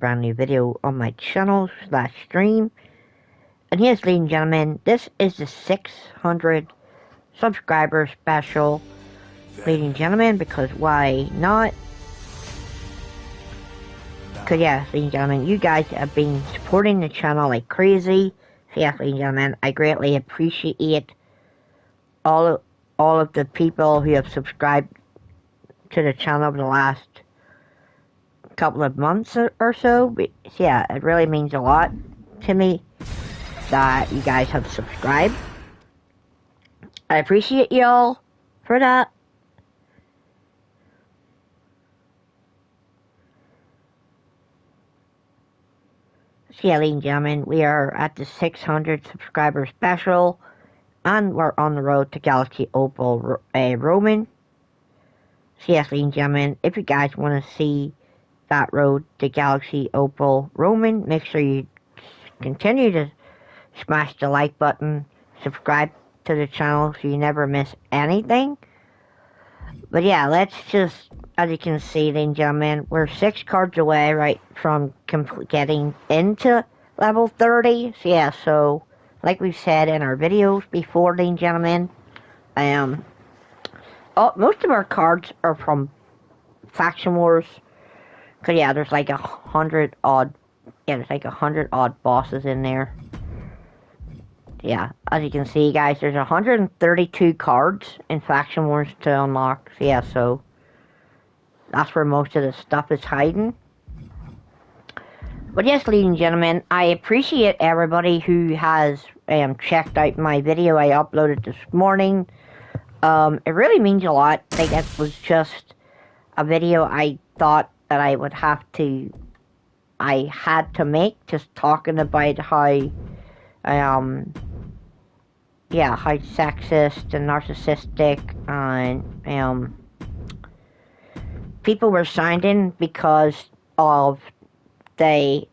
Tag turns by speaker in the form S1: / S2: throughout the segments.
S1: brand new video on my channel / stream. And yes, ladies and gentlemen, this is the 600 subscriber special, ladies and gentlemen, because why not? Because yes, ladies and gentlemen, you guys have been supporting the channel like crazy. So yes, ladies and gentlemen, I greatly appreciate all of the people who have subscribed to the channel over the last couple of months or so. But yeah, it really means a lot to me that you guys have subscribed. I appreciate y'all for that. So yeah, ladies and gentlemen, we are at the 600 subscriber special, and we're on the road to Galaxy Opal Roman. So yes, ladies and gentlemen, if you guys want to see that road to Galaxy Opal Roman, make sure you continue to smash the like button, subscribe to the channel so you never miss anything. But yeah, let's just, as you can see, ladies and gentlemen, we're 6 cards away right from getting into level 30. So yeah, so like we've said in our videos before, ladies and gentlemen, most of our cards are from Faction Wars. Cause yeah, there's like 100 odd, there's like 100 odd bosses in there. Yeah, as you can see, guys, there's 132 cards in Faction Wars to unlock. So yeah, so that's where most of the stuff is hiding. But yes, ladies and gentlemen, I appreciate everybody who has checked out my video I uploaded this morning. It really means a lot. Like, it was just a video I thought that I had to make, just talking about how how sexist and narcissistic and people were signed in because of the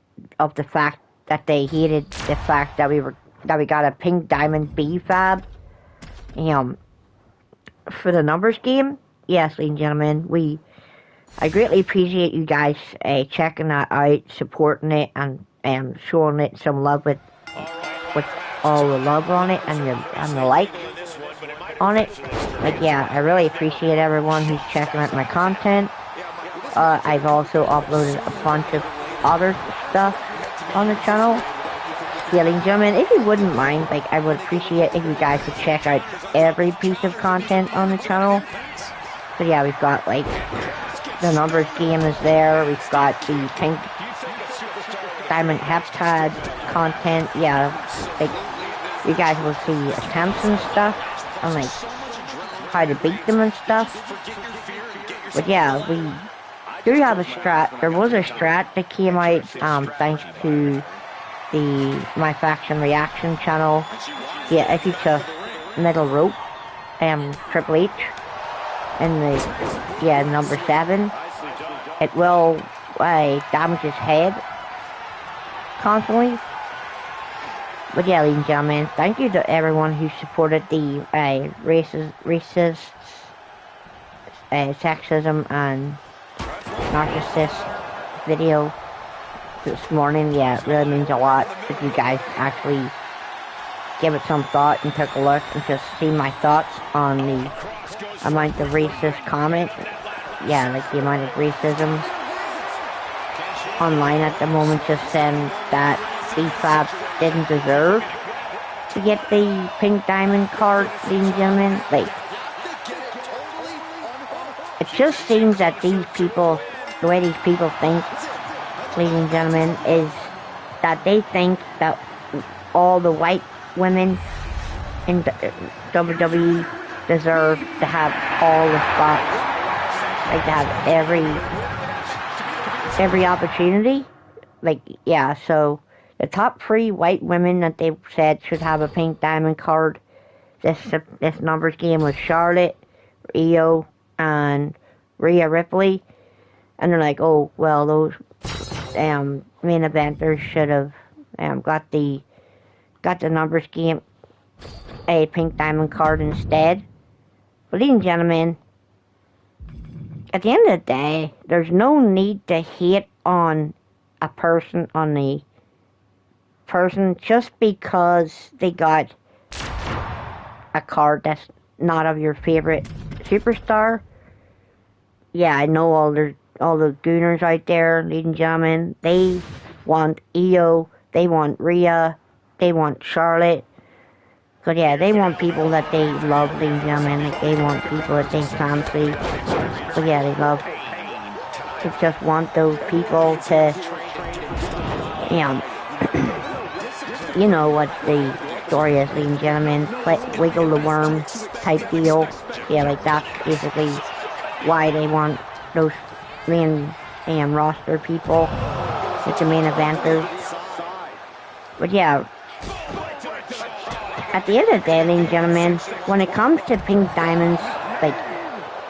S1: fact that they hated the fact that we got a pink diamond B fab for the numbers game. Yes, ladies and gentlemen, I greatly appreciate you guys checking that out, supporting it, and showing it some love with all the love on it and the like on it. Like, yeah, I really appreciate everyone who's checking out my content. I've also uploaded a bunch of other stuff on the channel. Yeah, ladies and gentlemen, if you wouldn't mind, like, I would appreciate if you guys would check out every piece of content on the channel. So yeah, we've got like the numbers game is there. We've got the pink diamond heptad content. Yeah, like, you guys will see attempts and stuff, and like how to beat them and stuff. But yeah, we do have a strat. There was a strat that came out thanks to the My Faction Reaction channel. Yeah, if you took Middle Rope, Triple H, in the number 7, it will damage his head constantly. But yeah, ladies and gentlemen, thank you to everyone who supported the racist, sexism and narcissist video this morning. Yeah, it really means a lot if you guys actually give it some thought and took a look and just see my thoughts on the amount of racist comment. Yeah, like the amount of racism online at the moment, just saying that B-Fab didn't deserve to get the pink diamond card, ladies and gentlemen. Like, it just seems that these people, the way these people think, ladies and gentlemen, is that they think that all the white women in WWE deserve to have all the spots, like to have every opportunity. Like, yeah, so the top 3 white women that they said should have a pink diamond card this numbers game was Charlotte, Io, and Rhea Ripley. And they're like, oh, well, those main eventers should have got the numbers game a pink diamond card instead. But ladies and gentlemen, at the end of the day, there's no need to hate on a person on the person just because they got a card that's not of your favorite superstar. Yeah, I know all the gooners out there, ladies and gentlemen. They want Io, they want Rhea, they want Charlotte. So yeah, they want people that they love, ladies and gentlemen. Like, they want people that they fancy. So yeah, they love. They just want those people to, you know what the story is, ladies and gentlemen. Wiggle the worm type deal. Yeah, like that's basically why they want those main roster people, like the main eventers. But yeah, at the end of the day, ladies and gentlemen, when it comes to pink diamonds, like,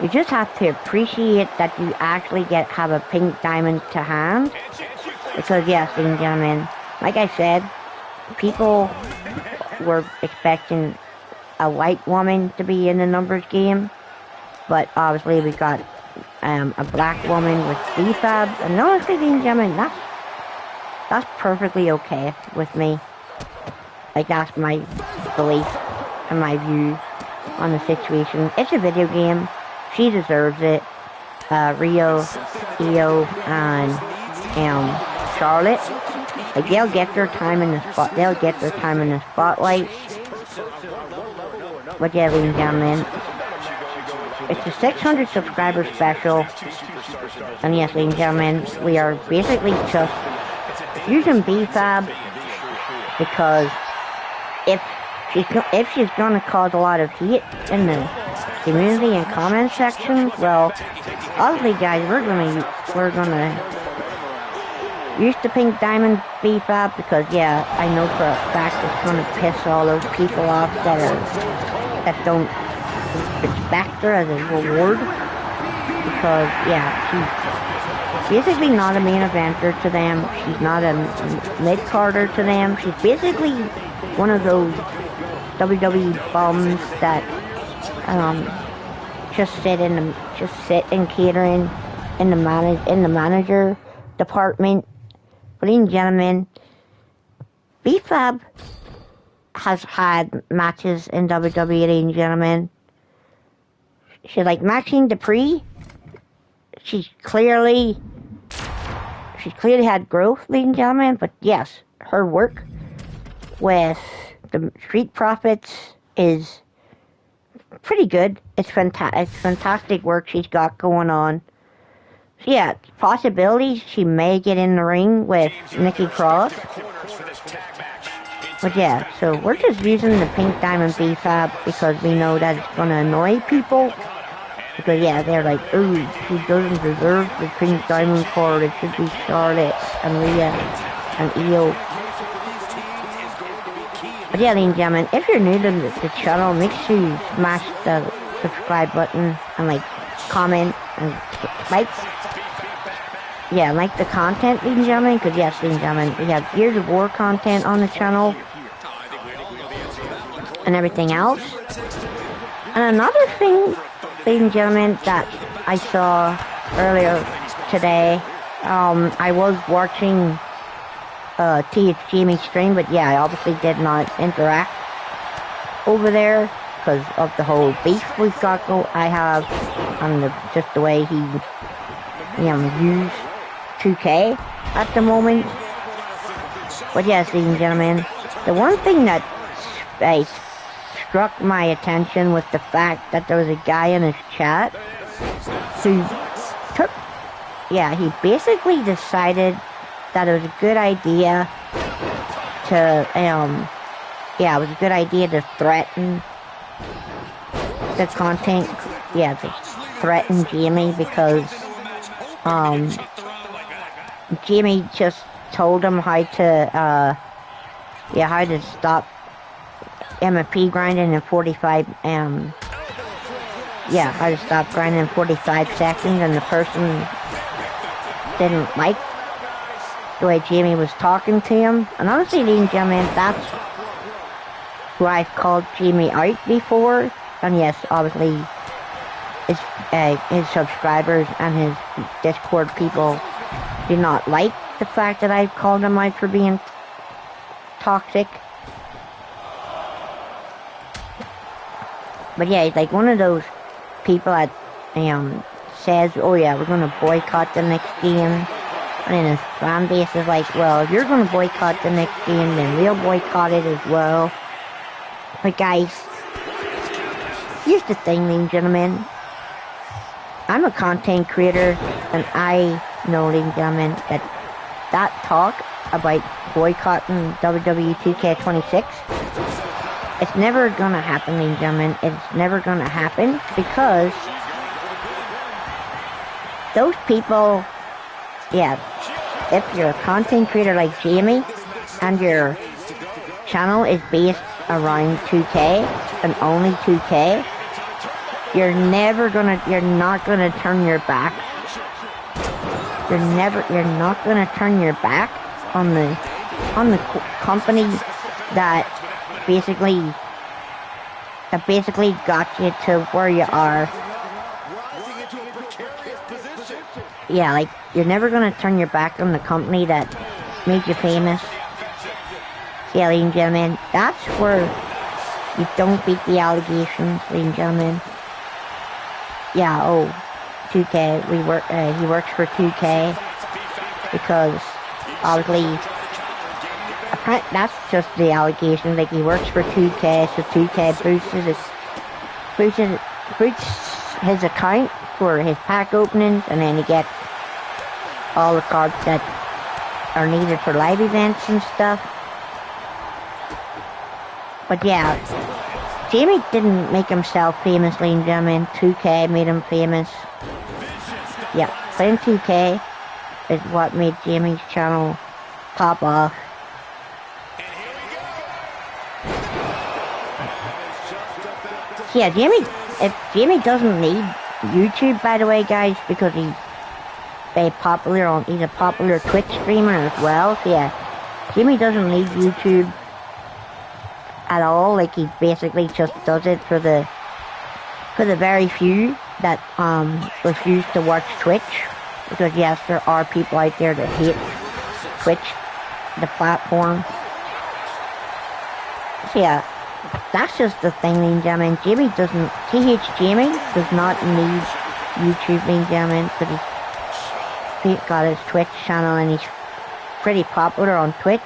S1: you just have to appreciate that you actually have a pink diamond to hand. Because yes, ladies and gentlemen, like I said, people were expecting a white woman to be in the numbers game, but obviously we got a black woman with B-Fab, and honestly, ladies and gentlemen, that's perfectly okay with me. Like, that's my belief and my view on the situation. It's a video game. She deserves it. Rio, Io, and Charlotte. Like, they'll get their time in the spot. They'll get their time in the spotlight. But yeah, ladies and gentlemen, it's a 600 subscriber special. And yes, ladies and gentlemen, we are basically just using B-Fab because if she's gonna cause a lot of heat in the community and comment sections, well, obviously, guys, we're gonna use the pink diamond B-Fab because, yeah, I know for a fact it's gonna piss all those people off that don't respect her as a reward. Because, yeah, she's basically not a main eventer to them. She's not a mid-carder to them. She's basically one of those WWE bums that just sit in catering in the manager department. But ladies and gentlemen, B-Fab has had matches in WWE, ladies and gentlemen. She's like Maxine Dupree. She's clearly had growth, ladies and gentlemen. But yes, her work with the Street Profits is pretty good. It's fantastic work she's got going on. So yeah, possibilities she may get in the ring with Nikki Cross. But yeah, so we're just using the pink diamond B-Fab because we know that it's going to annoy people. Because yeah, they're like, ooh, she doesn't deserve the pink diamond card. It should be Charlotte and Rhea and Io. But yeah, ladies and gentlemen, if you're new to the channel, make sure you smash the subscribe button and like, comment, and like the content, ladies and gentlemen, because yes, ladies and gentlemen, we have Gears of War content on the channel and everything else. And another thing, ladies and gentlemen, that I saw earlier today, I was watching TH Jamie stream, but yeah, I obviously did not interact over there because of the whole beef we've got I have on just the way he used Wwe2k at the moment. But yes, ladies and gentlemen, the one thing that struck my attention was the fact that there was a guy in his chat who he basically decided that it was a good idea to, it was a good idea to threaten the content, to threaten Jamie because, Jamie just told him how to stop MFP grinding in 45, how to stop grinding in 45 seconds, and the person didn't like the way Jamie was talking to him. And honestly, ladies and gentlemen, that's who I've called Jamie out before. And yes, obviously, his subscribers and his Discord people do not like the fact that I called them out for being toxic. But yeah, he's like one of those people that says, oh yeah, we're going to boycott the next game. And then his fan base is like, well, if you're going to boycott the next game, then we'll boycott it as well. But guys, here's the thing, ladies and gentlemen. I'm a content creator, and I know, ladies and gentlemen, that talk about boycotting Wwe2k25, it's never going to happen, ladies and gentlemen. It's never going to happen because those people, yeah, if you're a content creator like Jamie and your channel is based around 2K and only 2K, you're not gonna turn your back. You're not gonna turn your back on the company that basically got you to where you are. Yeah, like, you're never gonna turn your back on the company that made you famous. Yeah, ladies and gentlemen, that's where you don't beat the allegations, ladies and gentlemen. Yeah, oh, 2K, he works for 2K, because, obviously, that's just the allegation, like, he works for 2K, so 2K boosts his account for his pack openings, and then he gets all the cards that are needed for live events and stuff. But yeah, Jamie didn't make himself famous, ladies and gentlemen. 2K made him famous. Yeah, playing 2K is what made Jamie's channel pop off. Yeah, if Jamie doesn't need YouTube, by the way, guys, because he's a popular Twitch streamer as well. So yeah, Jamie doesn't need YouTube at all. Like, he basically just does it for the very few that refuse to watch Twitch, because yes, there are people out there that hate Twitch, the platform. So yeah, that's just the thing, ladies and gentlemen. TH Jamie does not need YouTube, ladies and gentlemen, because he's got his Twitch channel and he's pretty popular on Twitch.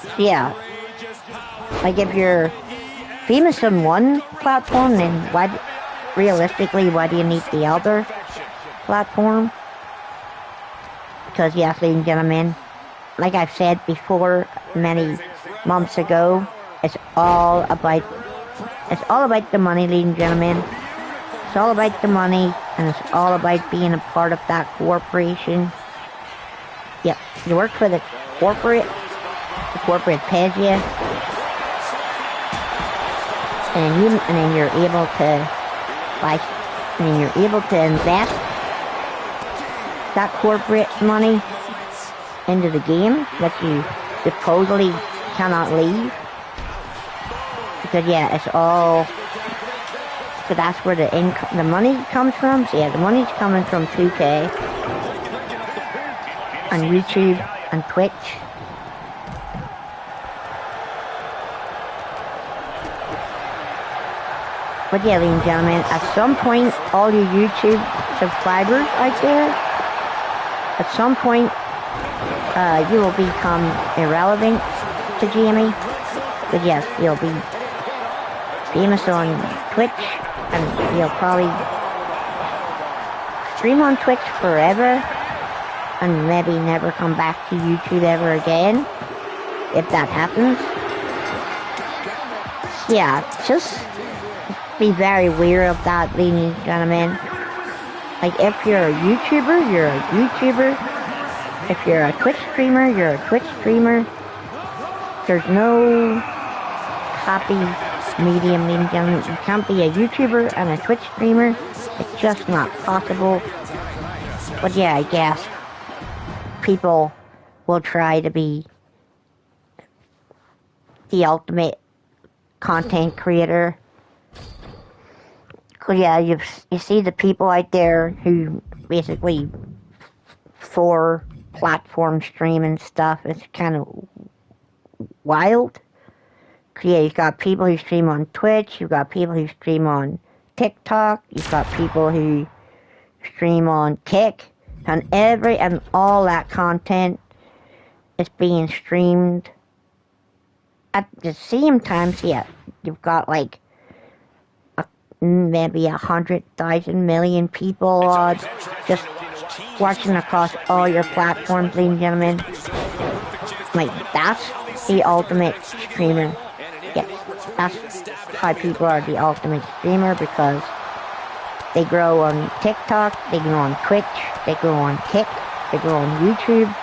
S1: So yeah, like, if you're famous on one platform, then realistically, why do you need the other platform? Because yes, ladies and gentlemen, like I've said before many months ago, it's all about the money, ladies and gentlemen. It's all about the money, and it's all about being a part of that corporation. Yep, you work for the corporate pays you, and then you're able to invest that corporate money into the game that you supposedly cannot leave. Because yeah, it's all, so that's where the money comes from. So yeah, the money's coming from 2K and YouTube and Twitch. But yeah, ladies and gentlemen, at some point, all you YouTube subscribers out there, at some point, you will become irrelevant to Jamie. But yes, you'll be famous on Twitch, and you'll probably stream on Twitch forever, and maybe never come back to YouTube ever again, if that happens. Yeah, just be very wary of that, ladies and gentlemen. Like, if you're a YouTuber, you're a YouTuber. If you're a Twitch streamer, you're a Twitch streamer. There's no happy medium, ladies and gentlemen. You can't be a YouTuber and a Twitch streamer. It's just not possible. But yeah, I guess people will try to be the ultimate content creator. Cause yeah, you see the people out there who basically for platform streaming stuff. It's kind of wild. Yeah, you've got people who stream on Twitch, you've got people who stream on TikTok, you've got people who stream on Kick, and all that content is being streamed at the same time. So yeah, you've got like maybe 100,000 million people just watching across all your platforms, ladies and gentlemen. Like, that's the ultimate streamer. Yeah, that's how people are the ultimate streamer, because they grow on TikTok, they grow on Twitch, they grow on Kick, they grow on YouTube.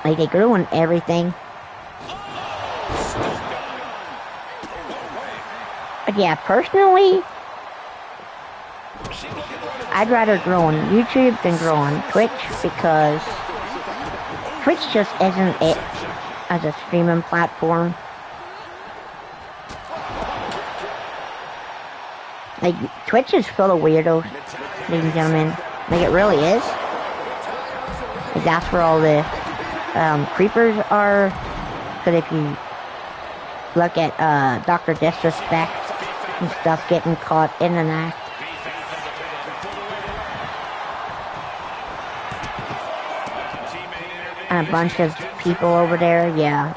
S1: Like, they grow on everything. But yeah, personally, I'd rather grow on YouTube than grow on Twitch, because Twitch just isn't it as a streaming platform. Like, Twitch is full of weirdos, ladies and gentlemen. Like, it really is. Like, that's where all the creepers are. Because if you look at Dr. Disrespect and stuff getting caught in an act. And a bunch of people over there, yeah.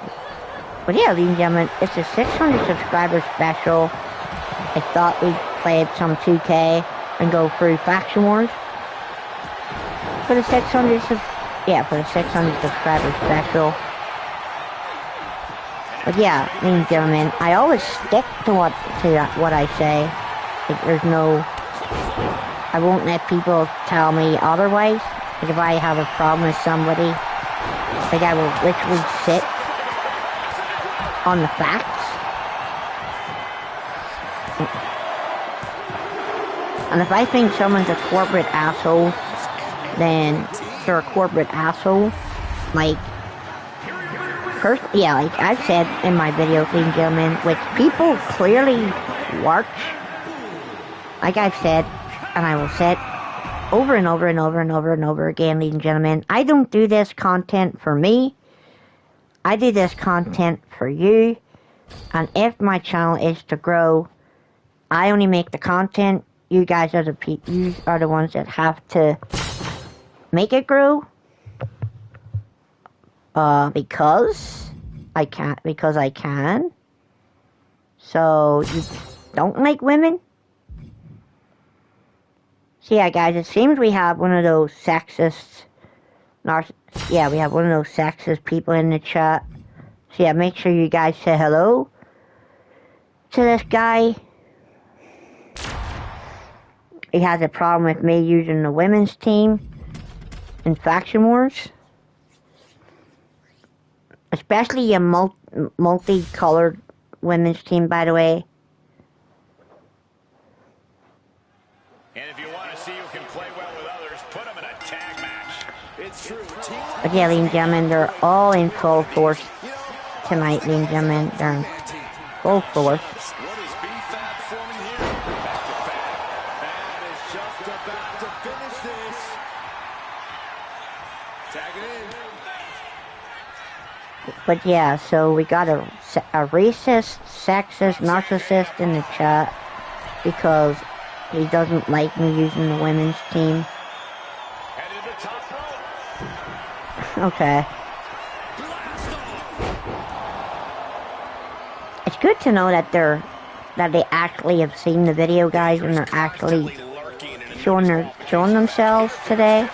S1: But yeah, ladies and gentlemen, it's a 600 subscriber special. I thought we'd play some 2K and go through Faction Wars. For the 600 subscriber special. But yeah, ladies and gentlemen, I always stick to what I say. Like, there's no, I won't let people tell me otherwise. Like, if I have a problem with somebody, like, I will literally sit on the facts. And if I think someone's a corporate asshole, then they're a corporate asshole. Like, first, yeah, like I've said in my videos, ladies and gentlemen, which people clearly watch. Like I've said, and I will say it over and over and over and over and over again, ladies and gentlemen, I don't do this content for me. I do this content for you. And if my channel is to grow, I only make the content. You guys are the ones that have to make it grow. Because I can. So you don't like women? So yeah, guys, it seems we have one of those sexist, we have one of those sexist people in the chat. So yeah, make sure you guys say hello to this guy. He has a problem with me using the women's team in Faction Wars. Especially a multicolored women's team, by the way.
S2: And if you want to see who can play well with others, put them in a tag match. It's true.
S1: But yeah, ladies and gentlemen, they're all in full force tonight, ladies and gentlemen. They're in full force.
S2: What is B-Fab forming here? Back to Fab. Fab is just about to finish this. Tag it in.
S1: But yeah, so we got a racist, sexist, narcissist in the chat because he doesn't like me using the women's team. Okay. It's good to know that they actually have seen the video, guys, and they're actually showing themselves today.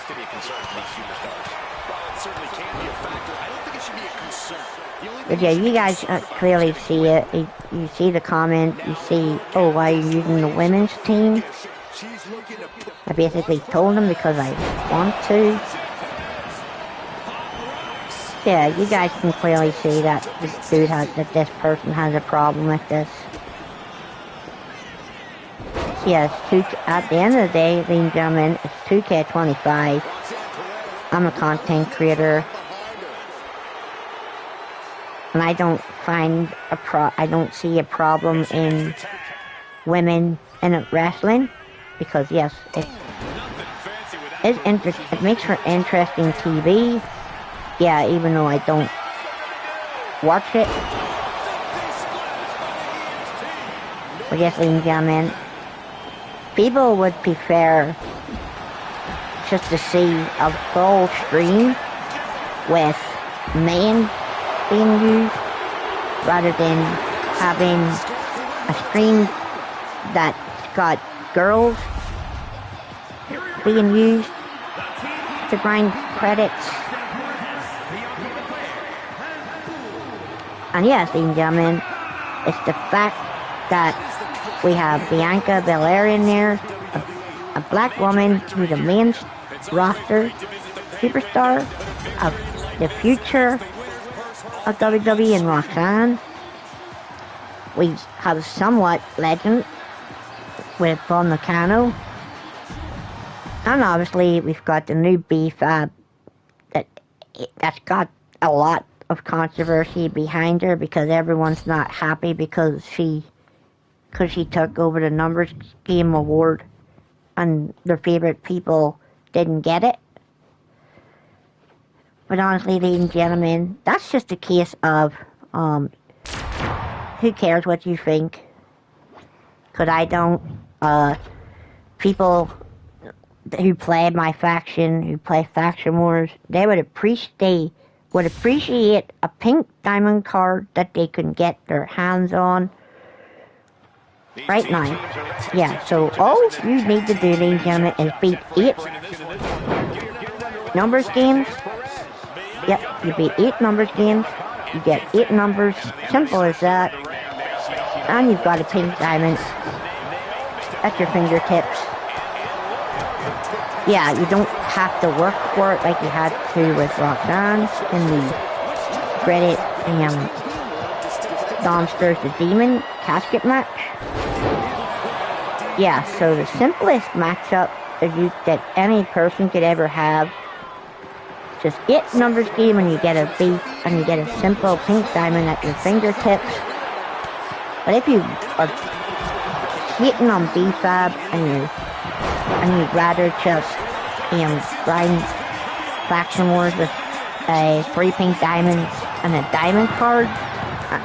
S1: But yeah, you guys clearly see it. You see the comment. You see, oh, why are you using the women's team? I basically told them because I want to. Yeah, you guys can clearly see that this person has a problem with this. So yeah, at the end of the day, ladies and gentlemen, it's Wwe2k25. I'm a content creator. And I don't see a problem in women in wrestling, because yes, it makes for interesting TV. Yeah, even though I don't watch it. But yes, ladies and gentlemen, people would prefer just to see a full screen with men being used rather than having a screen that's got girls being used to grind credits. And yes, ladies and gentlemen, it's the fact that we have Bianca Belair in there, a black woman who's a main roster superstar of the future of WWE and Roxanne. We have somewhat legend with Paul Nakano. And obviously we've got the new B-Fab that's got a lot of controversy behind her because everyone's not happy because she took over the numbers game award and their favorite people didn't get it. But honestly, ladies and gentlemen, that's just a case of who cares what you think? Because I don't. People who play my faction, who play Faction Wars, they would appreciate a pink diamond card that they can get their hands on right now. Yeah, so all you need to do, ladies and gentlemen, is beat 8 numbers games. Yep, you beat 8 numbers games, you get 8 numbers, simple as that, and you've got a pink diamond at your fingertips. Yeah, you don't have to work for it like you had to with Roxanne in the Reddit Monsters the Demon casket match. Yeah, so the simplest matchup that any person could ever have. Just get numbers game and you get a simple pink diamond at your fingertips. But if you are hitting on B-Fab and you'd rather just grind Faction Wars with 3 pink diamonds and a diamond card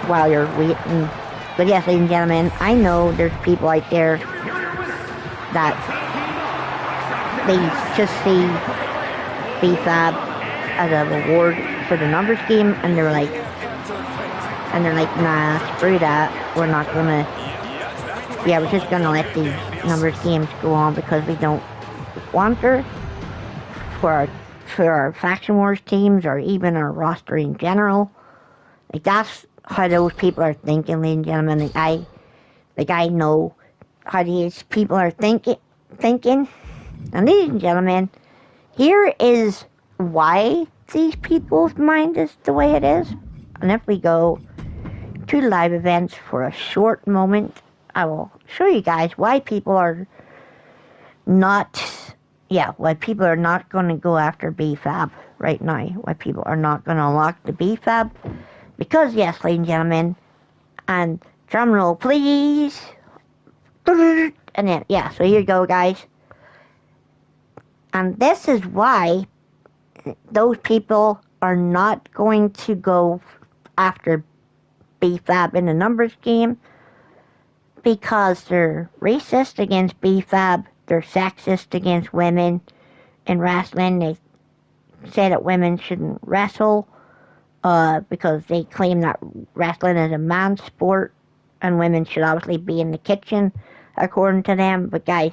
S1: while you're waiting. But yes, ladies and gentlemen, I know there's people out there that they just see B-Fab as a reward for the numbers game, and they're like, nah, screw that. We're just gonna let the numbers games go on because we don't want her for our Faction Wars teams or even our roster in general. Like, that's how those people are thinking, ladies and gentlemen. I know how these people are thinking. And ladies and gentlemen, here is why these people's mind is the way it is. And if we go to live events for a short moment, I will show you guys why people are not going to go after B-Fab right now. Why people are not going to unlock the B-Fab. Because, yes, ladies and gentlemen, and drum roll, please. And then, yeah, so here you go, guys. And this is why those people are not going to go after B-Fab in the numbers game, because they're racist against B-Fab, they're sexist against women in wrestling. They say that women shouldn't wrestle because they claim that wrestling is a man's sport and women should obviously be in the kitchen, according to them. But guys,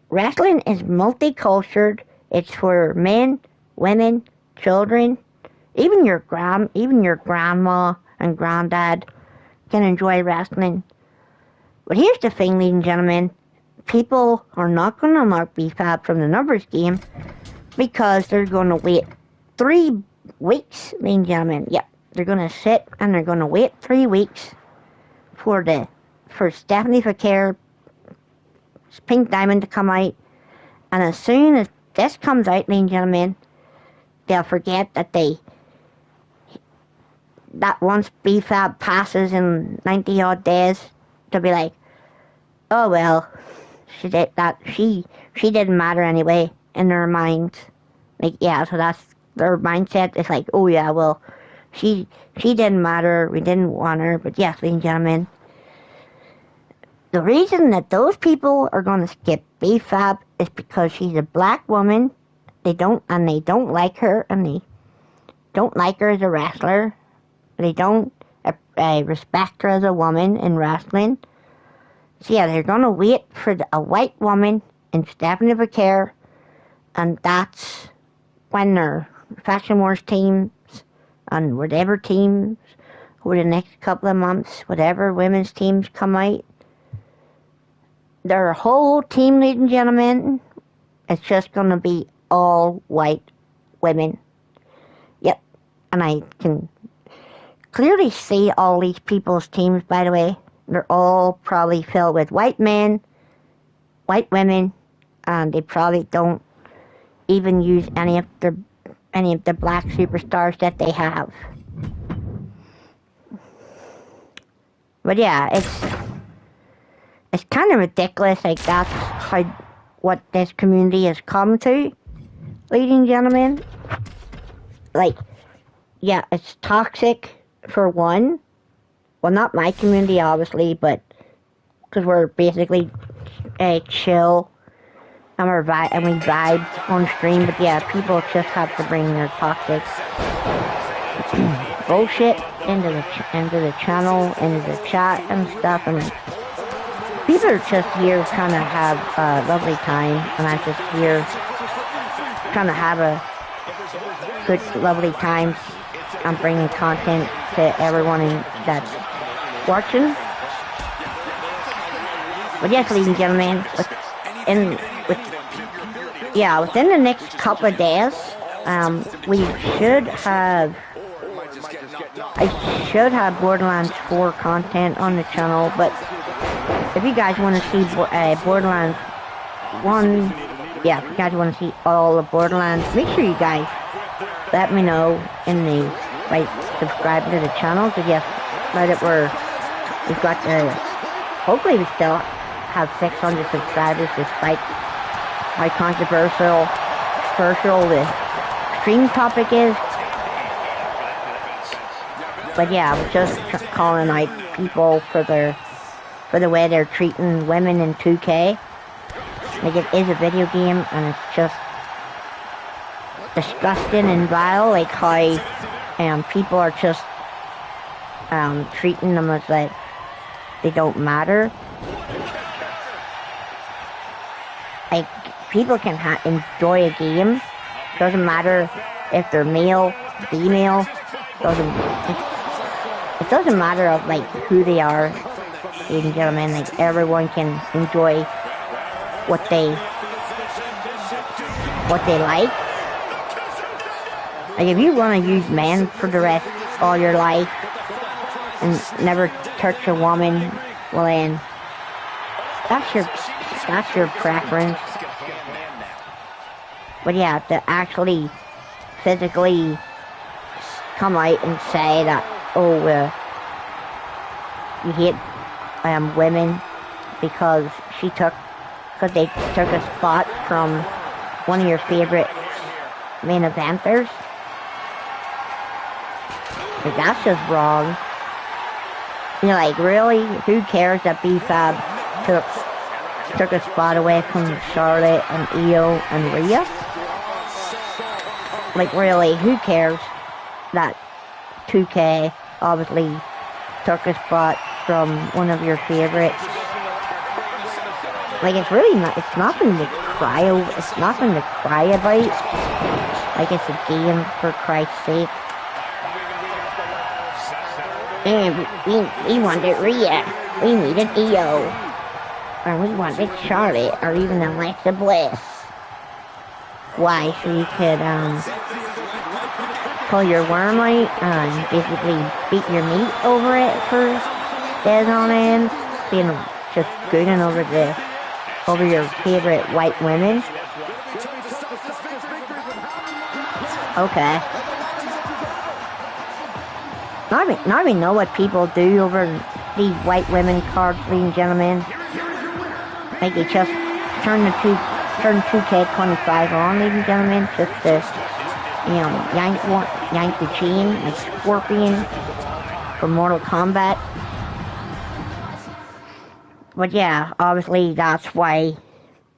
S1: wrestling is multicultural. It's for men, women, children, even your grandma and granddad can enjoy wrestling. But here's the thing, ladies and gentlemen, people are not going to unlock B-Fab from the numbers game because they're going to wait 3 weeks, ladies and gentlemen. Yep, they're going to sit and they're going to wait 3 weeks for Stephanie Faker's pink diamond to come out. And as soon as this comes out, ladies and gentlemen, they'll forget that once B-Fab passes in 90 odd days, they'll be like, oh well, she did that. She didn't matter anyway in their minds. Like, yeah, so that's their mindset. It's like, oh yeah, well, she didn't matter. We didn't want her. But yes, ladies and gentlemen, the reason that those people are going to skip BFAB is because she's a black woman. They don't like her, and they don't like her as a wrestler. They don't respect her as a woman in wrestling. So yeah, they're going to wait for a white woman in Stephanie Vaquer, and that's when their Fashion Wars teams and whatever teams over the next couple of months, whatever women's teams come out, their whole team, ladies and gentlemen, it's just going to be all white women. Yep, and I can clearly see all these people's teams, by the way. They're all probably filled with white men, white women, and they probably don't even use any of the black superstars that they have. But yeah, it's kind of ridiculous. Like, that's what this community has come to, ladies and gentlemen. Like, yeah, it's toxic for one. Well, not my community, obviously, but because we're basically chill and we vibe on stream. But yeah, people just have to bring their toxic bullshit into the channel, into the chat and stuff, and people are just here trying to have a lovely time, and I'm just here trying to have a good, lovely time. I'm bringing content to everyone that's watching. But yes, ladies and gentlemen, within the next couple of days, I should have Borderlands 4 content on the channel, but if you guys want to see Borderlands 1, yeah, if you guys want to see all of Borderlands, make sure you guys let me know by subscribing to the channel, because yes, now that we've got hopefully we still have 600 subscribers despite how controversial the stream topic is. But yeah, I'm just calling out people for the way they're treating women in 2K. Like, it is a video game, and it's just disgusting and vile, like how people are just treating them as like they don't matter. Like, people can enjoy a game. Doesn't matter if they're male, female. It doesn't matter of like who they are, ladies and gentlemen. Like, everyone can enjoy what they like. Like, if you want to use men for the rest all your life and never touch a woman, well then, that's your preference. But yeah, to actually physically come out and say that, you hate women because they took a spot from one of your favorite main eventers. Like, that's just wrong. You know, like, really? Who cares that BFAB took a spot away from Charlotte and Io and Rhea? Like, really, who cares that 2K obviously took a spot from one of your favorites? Like, it's really not, it's nothing to cry over, it's nothing to cry about. Like, it's a game, for Christ's sake. And we wanted Rhea, we needed Io, or we wanted Charlotte, or even Alexa Bliss. Why? So you could, pull your worm out and basically beat your meat over it for days on end, being just gooning over your favorite white women. Okay. Now we know what people do over these white women cards, ladies and gentlemen. like they just turn 2K25 on, ladies and gentlemen, just to, yank the chain, like Scorpion from Mortal Kombat. But yeah, obviously that's why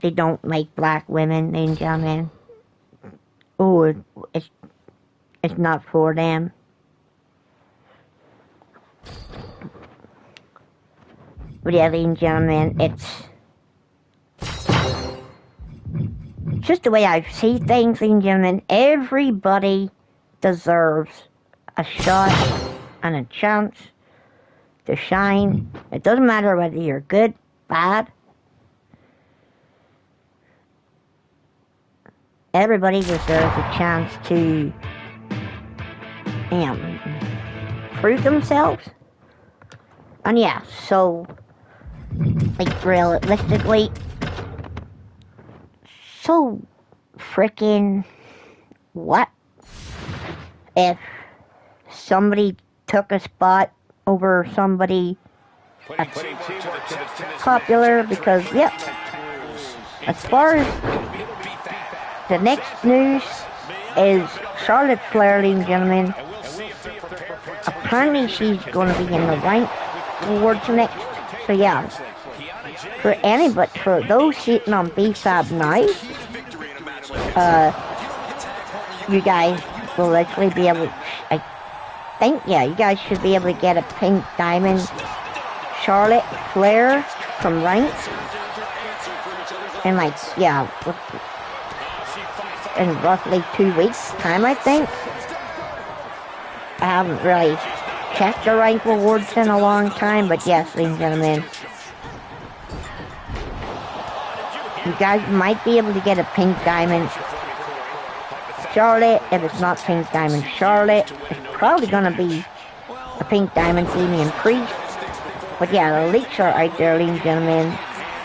S1: they don't like black women, ladies and gentlemen. Oh, it's not for them. But yeah, ladies and gentlemen, it's just the way I see things, ladies and gentlemen. Everybody deserves a shot and a chance to shine. It doesn't matter whether you're good, bad. Everybody deserves a chance to prove themselves. And yeah, so, like, realistically, so freaking what if somebody took a spot over somebody popular? Because, yep, as far as the next news is Charlotte Flair, ladies and gentlemen. Apparently she's going to be in the rank awards next. So yeah, for those sitting on B-Fab now, you guys will actually be able to, I think, yeah, you guys should be able to get a pink diamond Charlotte Flair from rank. And like, yeah, in roughly 2 weeks' time, I think. I haven't really checked the rank rewards in a long time, but yes, ladies and gentlemen, you guys might be able to get a pink diamond Charlotte. If it's not pink diamond Charlotte, it's probably going to be a pink diamond Damian Priest. But yeah, the leaks are out there, ladies and gentlemen.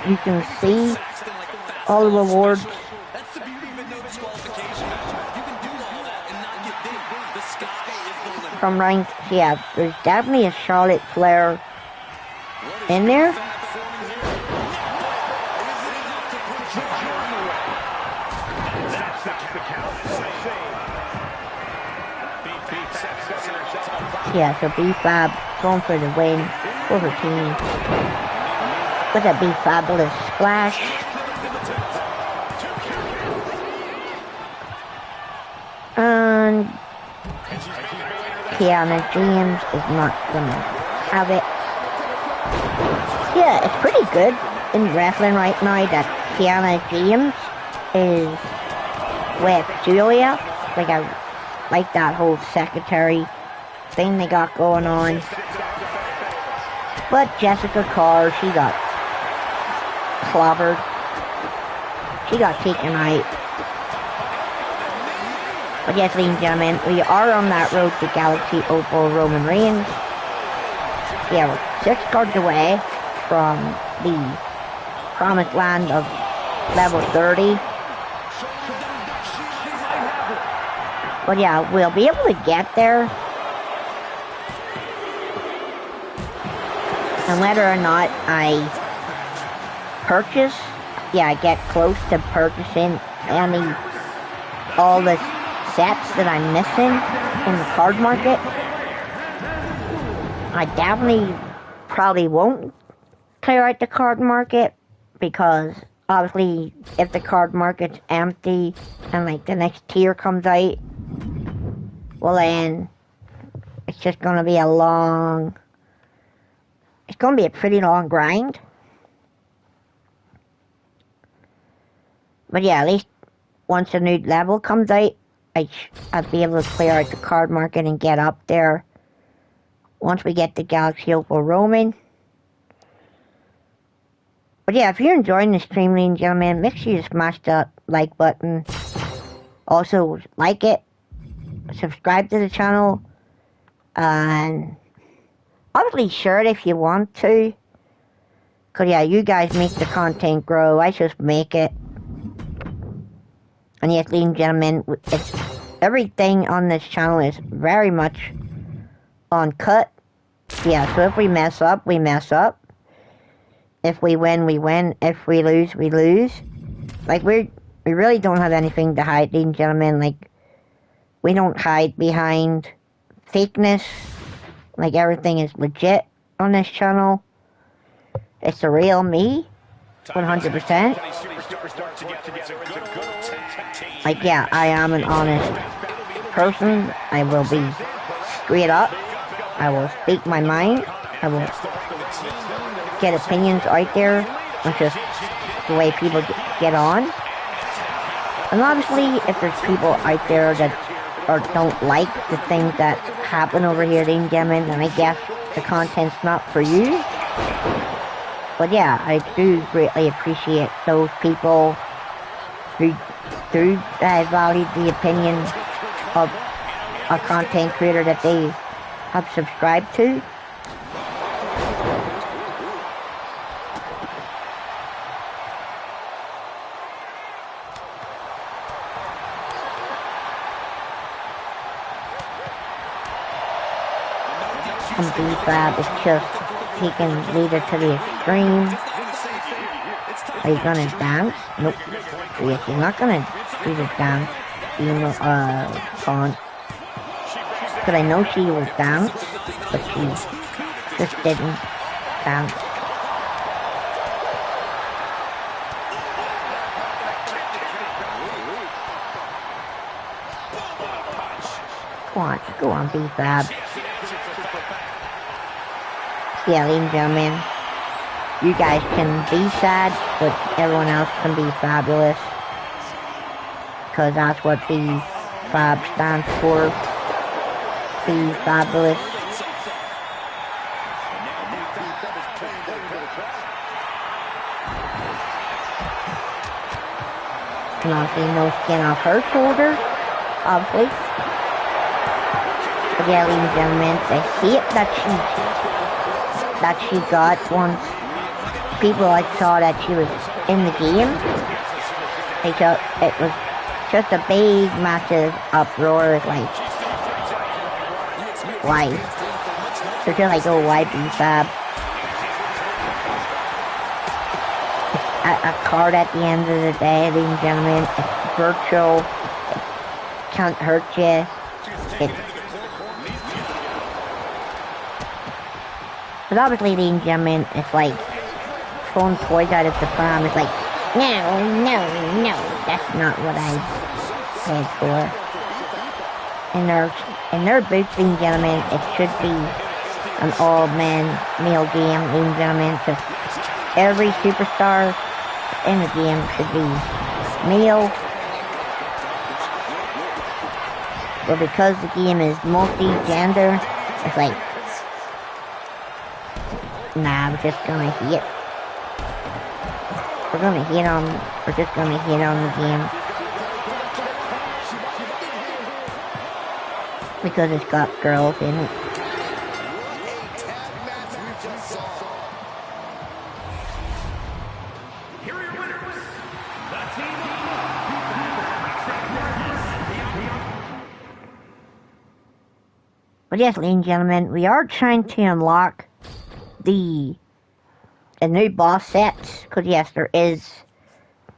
S1: You can see all the rewards. From rank, yeah, there's definitely a Charlotte Flair in there. Yeah, so B-Fab going for the win for her team with a B-Fabulous splash. And Kiana James is not gonna have it. Yeah, it's pretty good in wrestling right now that Kiana James is with Julia. Like, I like that whole secretary thing they got going on. But Jessica Carr, she got clobbered. She got taken out. But yes, ladies and gentlemen, we are on that road to Galaxy Opal Roman Reigns. Yeah, we're 6 cards away from the promised land of level 30. But yeah, we'll be able to get there. And whether or not I purchase, yeah, I get close to purchasing all the sets that I'm missing in the card market, I definitely probably won't clear out the card market, because obviously if the card market's empty and like the next tier comes out, well then it's just going to be a pretty long grind. But yeah, at least once a new level comes out, I'll be able to clear out the card market and get up there once we get the Galaxy Opal Roman. But yeah, if you're enjoying the stream, ladies and gentlemen, make sure you smash that like button. Also, like it, subscribe to the channel, and obviously share it if you want to. Because yeah, you guys make the content grow, I just make it. And yes, ladies and gentlemen, everything on this channel is very much uncut. Yeah, so if we mess up, we mess up. If we win, we win. If we lose, we lose. Like, we really don't have anything to hide, ladies and gentlemen. Like, we don't hide behind fakeness. Like, everything is legit on this channel. It's the real me. 100%. Like, yeah, I am an honest person. I will be straight up. I will speak my mind. I will get opinions out there. It's just the way people get on. And obviously, if there's people out there that or don't like the things that happen over here, ladies and gentlemen, then I guess the content's not for you. But yeah, I do greatly appreciate those people who do value the opinion of a content creator that they have subscribed to. And B-Fab is just taking leader to the extreme. Are you gonna dance? Nope. Yes, you're not gonna do the dance. Con. Because I know she was dance, but she just didn't dance. Go on, B-Fab. Yeah, ladies and gentlemen, you guys can be sad, but everyone else can be fabulous. Because that's what B-Fab stands for. Be fabulous. And obviously no skin off her shoulder, obviously. But yeah, ladies and gentlemen, the hate that she got once people saw that she was in the game, they thought it was just a big, massive uproar, like, why? They're just like, oh, why B-Fab? A card at the end of the day, ladies and gentlemen, it's virtual, it can't hurt you, but obviously, ladies and gentlemen, it's like pulling toys out of the prom. It's like, no, that's not what I paid for. In their boots, ladies and gentlemen, it should be an all-man male game, ladies and gentlemen, because every superstar in the game should be male. But because the game is multi-gender, it's like, nah, we're just gonna hit. We're just gonna hit on the game. Because it's got girls in it. But yes, ladies and gentlemen, we are trying to unlock the new boss sets, because yes, there is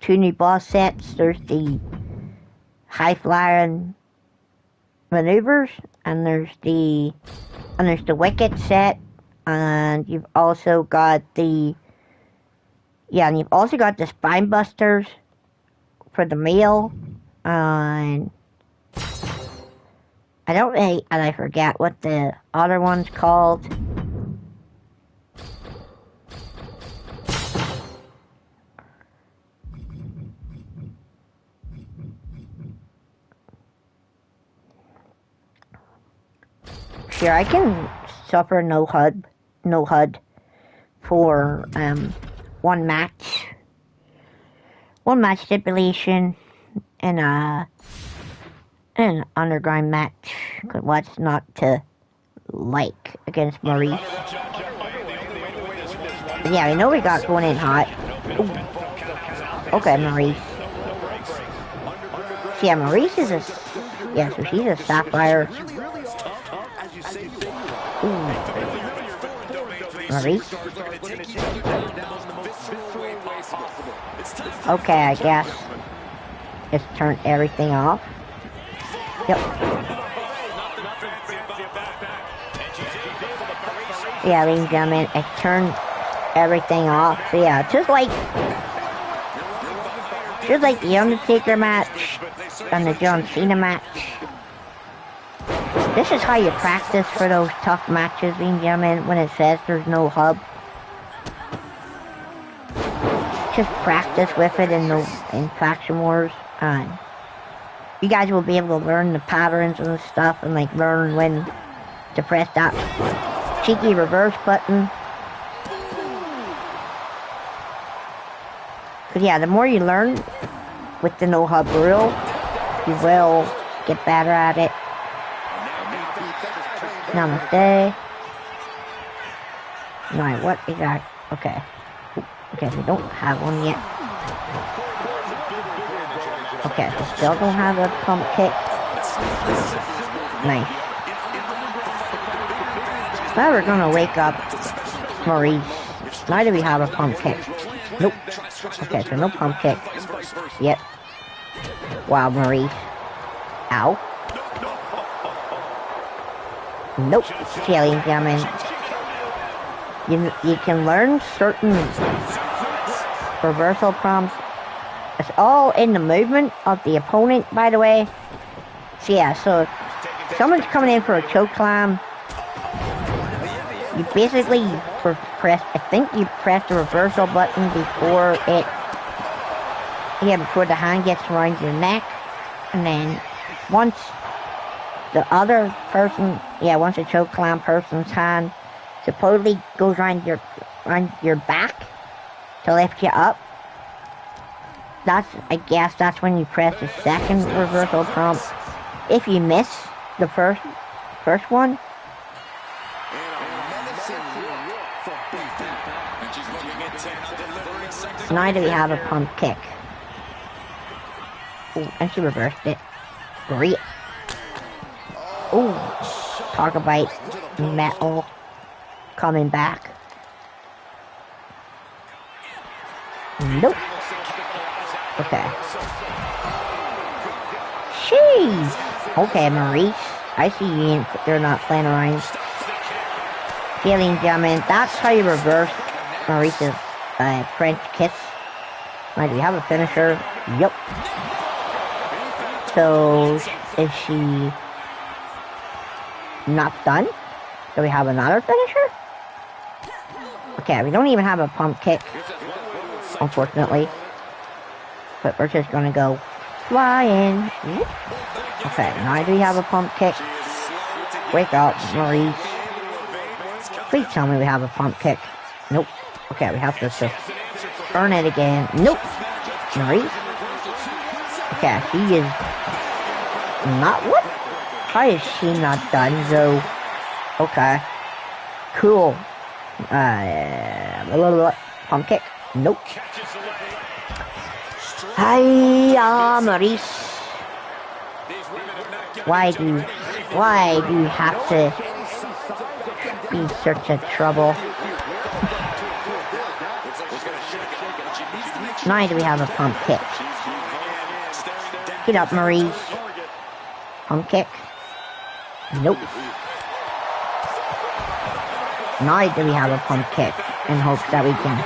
S1: 2 new boss sets. There's the high flying maneuvers, and there's the wicked set, and you've also got the spine busters for the male, and I forget what the other one's called. Sure, I can suffer no HUD for one match stipulation in an underground match. What's not to like against Maurice? But yeah, I know we got going in hot. Ooh. Okay, Maurice. So yeah, Maurice is so she's a sapphire. Ooh. Maurice. Okay, I guess. Just turn everything off. Yep. Yeah, ladies and gentlemen, it turned everything off. So yeah, just like the Undertaker match and the John Cena match. This is how you practice for those tough matches, ladies and gentlemen, when it says there's no hub. Just practice with it in Faction Wars, and you guys will be able to learn the patterns and stuff, and like learn when to press that cheeky reverse button. But yeah, the more you learn with the no hub rule, you will get better at it. Namaste. No, what is that? Okay. Okay, we don't have one yet. Okay, we still don't have a pump kick. Nice. Now we're gonna wake up Maurice. Now do we have a pump kick? Nope. Okay, so no pump kick. Yep. Wow, Maurice. Ow. Nope. Ladies and gentlemen. You can learn certain reversal prompts. It's all in the movement of the opponent, by the way. So yeah, so if someone's coming in for a choke slam, you basically press, I think you press the reversal button before it, yeah, before the hand gets around your neck, and then once the other person, yeah, once the choke slam person's hand supposedly goes around your back to lift you up, I guess that's when you press the second reversal prompt. If you miss the first one, now do we have a pump kick? Ooh, and she reversed it. Great. Ooh, talk about metal coming back. Nope. Okay. Jeez. Okay, Maurice. I see you. You're not playing around. Ladies and gentlemen, that's how you reverse Maurice's French kiss. Now, do we have a finisher? Yup. So, is she not done? Do we have another finisher? Okay, we don't even have a pump kick, unfortunately. But we're just gonna go flying. Okay, now do we have a pump kick? Wake up, Maurice. Please tell me we have a pump kick. Nope. Okay, we have to just earn it again. Nope. Maurice. Okay, she is not what? How is she not done though? Okay. Cool. Pump kick. Nope. Hiya, Maurice. Why do you have to be such a trouble? Now do we have a pump kick? Get up, Maurice. Pump kick. Nope. Now do we have a pump kick in hopes that we can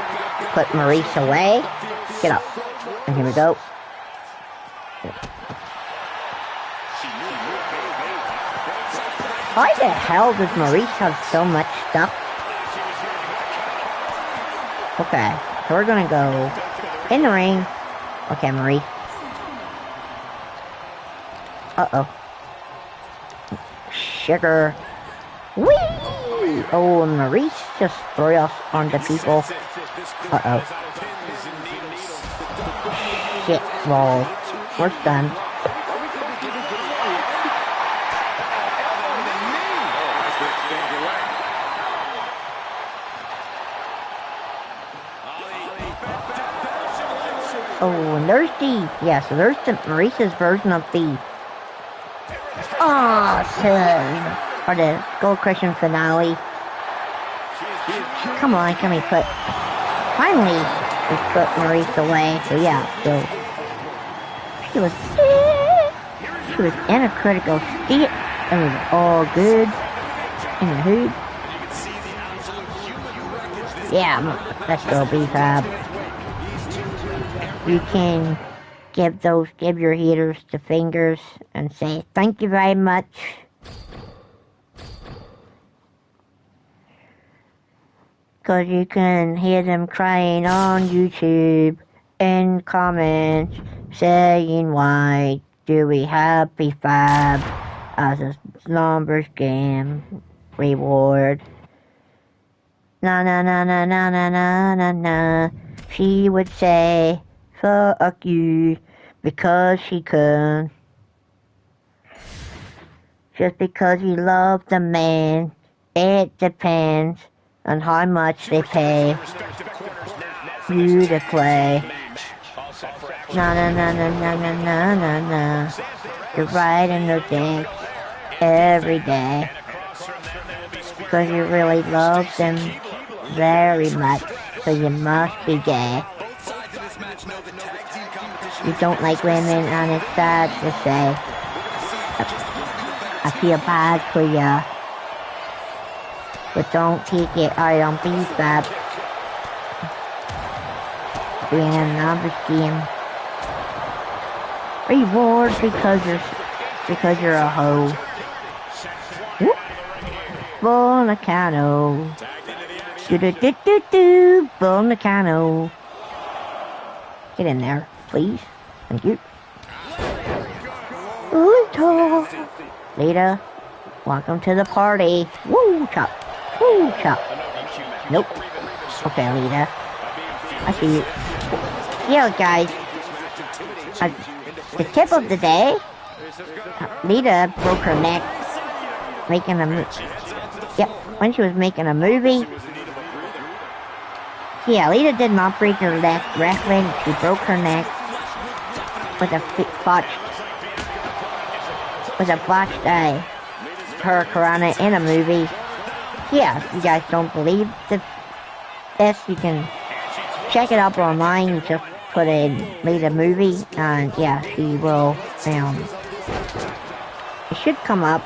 S1: put Maurice away? Get up. And here we go. Why the hell does Maurice have so much stuff? Okay, so we're gonna go in the ring. Okay, Maurice. Uh-oh. Sugar. Whee! Oh, and Maurice just threw us onto people. Uh-oh. Shit, roll. We're stunned. Oh, and there's so there's Maurice's version of the awesome, or the Gold Christian finale. Come on, can we put... Finally, we put Maurice away. So yeah, so... She was in a critical state. It was all good in the hood. Yeah, let's go, B-Fab. You can give your haters the fingers and say thank you very much. Cause you can hear them crying on YouTube in comments saying why do we have B-Fab as a numbers game reward. Na na na na na na na na na. She would say fuck you because she could. Just because you love the man, it depends on how much they pay you to play. Na na na na na na na na na. You're riding their dicks every day because you really love them very much, so you must be gay. You don't like women, and it's sad to say. I feel bad for ya, but don't take it out on B-Fab. Being a numbers game. Reward because you're a hoe. Whoop. Volcano. Do Volcano. Get in there, please. Thank you. Lita, welcome to the party. Woo chop. Woo chop. Nope. Okay, Lita. I see you. Yeah, guys. The tip of the day, Lita broke her neck making a movie. Yep, when she was making a movie. Yeah, Lita did not break her neck wrestling. She broke her neck with a botched hurricane in a movie. Yeah, if you guys don't believe this, you can check it up online. You just put in Lita movie, and yeah, she will. It should come up.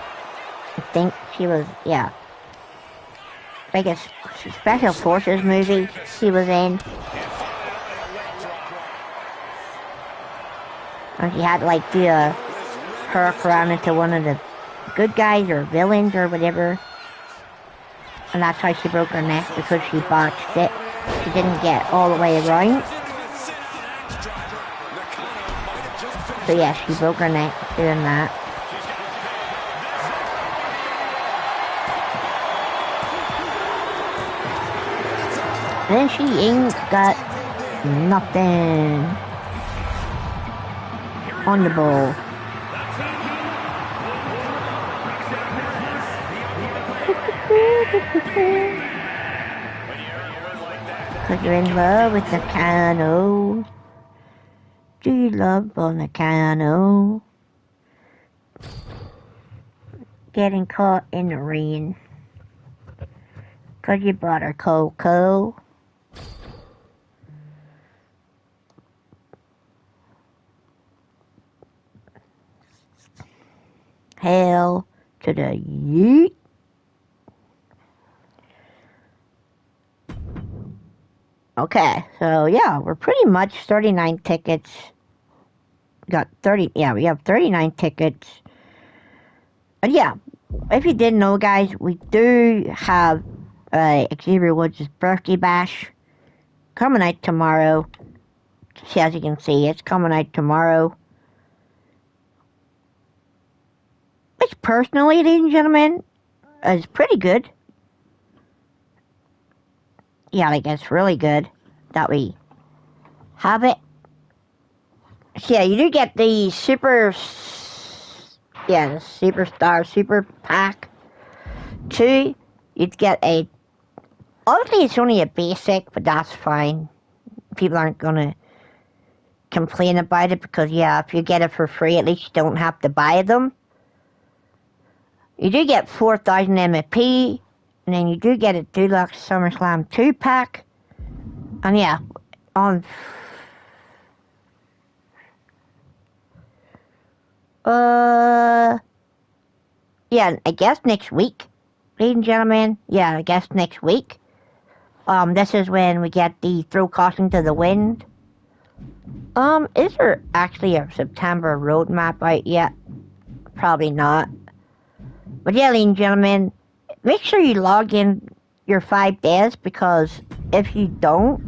S1: I think she was, yeah. Like a special forces movie she was in. And she had to like do a hurricane into one of the good guys or villains or whatever. And that's why she broke her neck, because she botched it. She didn't get all the way around. So yeah, she broke her neck doing that. Then she ain't got nothing on the ball. Cause you're in love with the Volcano. Do you love Volcano? Getting caught in the rain. Cause you bought her cocoa. Hail to the yeet. Okay, so yeah, we're pretty much 39 tickets. We have 39 tickets. But yeah, if you didn't know, guys, we do have Xavier Woods' birthday bash coming out tomorrow. See, as you can see, it's coming out tomorrow. Which personally, ladies and gentlemen, is pretty good. Yeah, like it's really good that we have it. So yeah, you do get the Superstar Super Pack 2. You'd get a, obviously it's only a basic, but that's fine. People aren't gonna complain about it, because yeah, if you get it for free, at least you don't have to buy them. You do get 4,000 MFP, And then you do get a Deluxe SummerSlam 2-pack. And yeah, on... Yeah, I guess next week, ladies and gentlemen. Yeah, I guess next week. This is when we get the Throw Caution to the Wind. Is there actually a September roadmap out yet? Probably not. But yeah, ladies and gentlemen, make sure you log in your 5 days, because if you don't,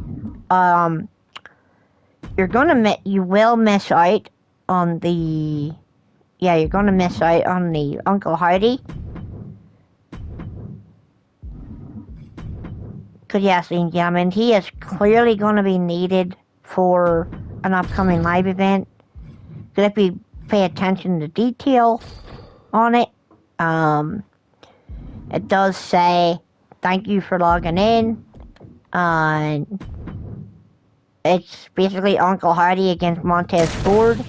S1: you will miss out on the, you're gonna miss out on the Uncle Howdy. Because yes, ladies and gentlemen, he is clearly gonna be needed for an upcoming live event. Because if you pay attention to detail on it, it does say, thank you for logging in, and it's basically Uncle Howdy against Montez Ford.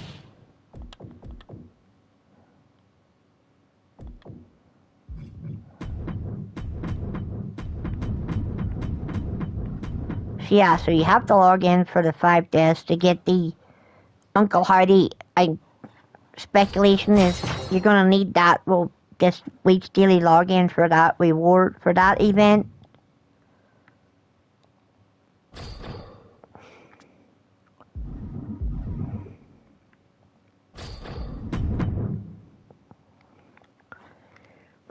S1: So yeah, so you have to log in for the 5 days to get the Uncle Howdy. Speculation is you're gonna need that. Well, this week's daily login for that reward for that event.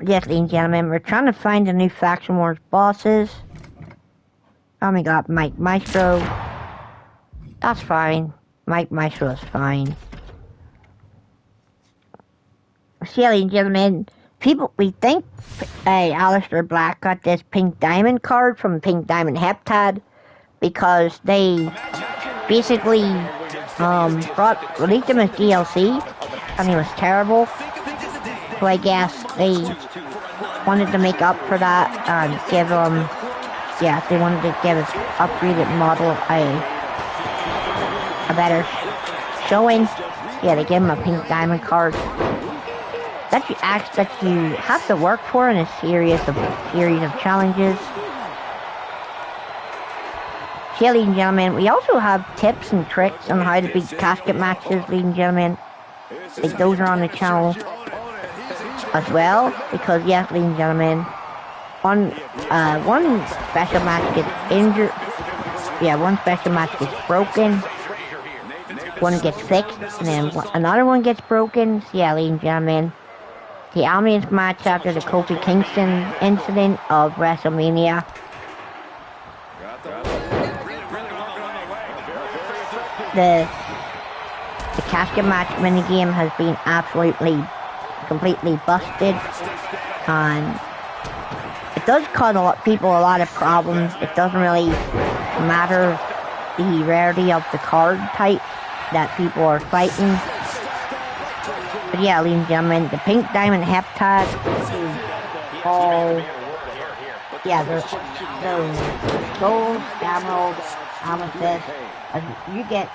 S1: Yes, ladies and gentlemen, we're trying to find the new Faction Wars bosses. Oh my god, Mike Maestro. That's fine. Mike Maestro is fine. So, yeah, ladies and gentlemen, we think Aleister Black got this Pink Diamond card from Pink Diamond Heptad because they basically released him as DLC, and he was terrible. So I guess they wanted to make up for that and give him, they wanted to give his upgraded model a better showing. Yeah, they gave him a Pink Diamond card that you have to work for in a series of challenges. So, ladies and gentlemen, we also have tips and tricks on how to beat casket matches, ladies and gentlemen. Like, those are on the channel as well, because yes, ladies and gentlemen, one special match gets injured. Yeah, one special match gets broken. One gets fixed, and then another one gets broken. So, yeah, ladies and gentlemen, the Alliance match after the Kofi Kingston incident of WrestleMania. The casket match minigame has been completely busted, and it does cause people a lot of problems. It doesn't really matter the rarity of the card type that people are fighting. But yeah, ladies and gentlemen, the Pink Diamond Heptad is all, they're gold, emerald, amethyst. As you get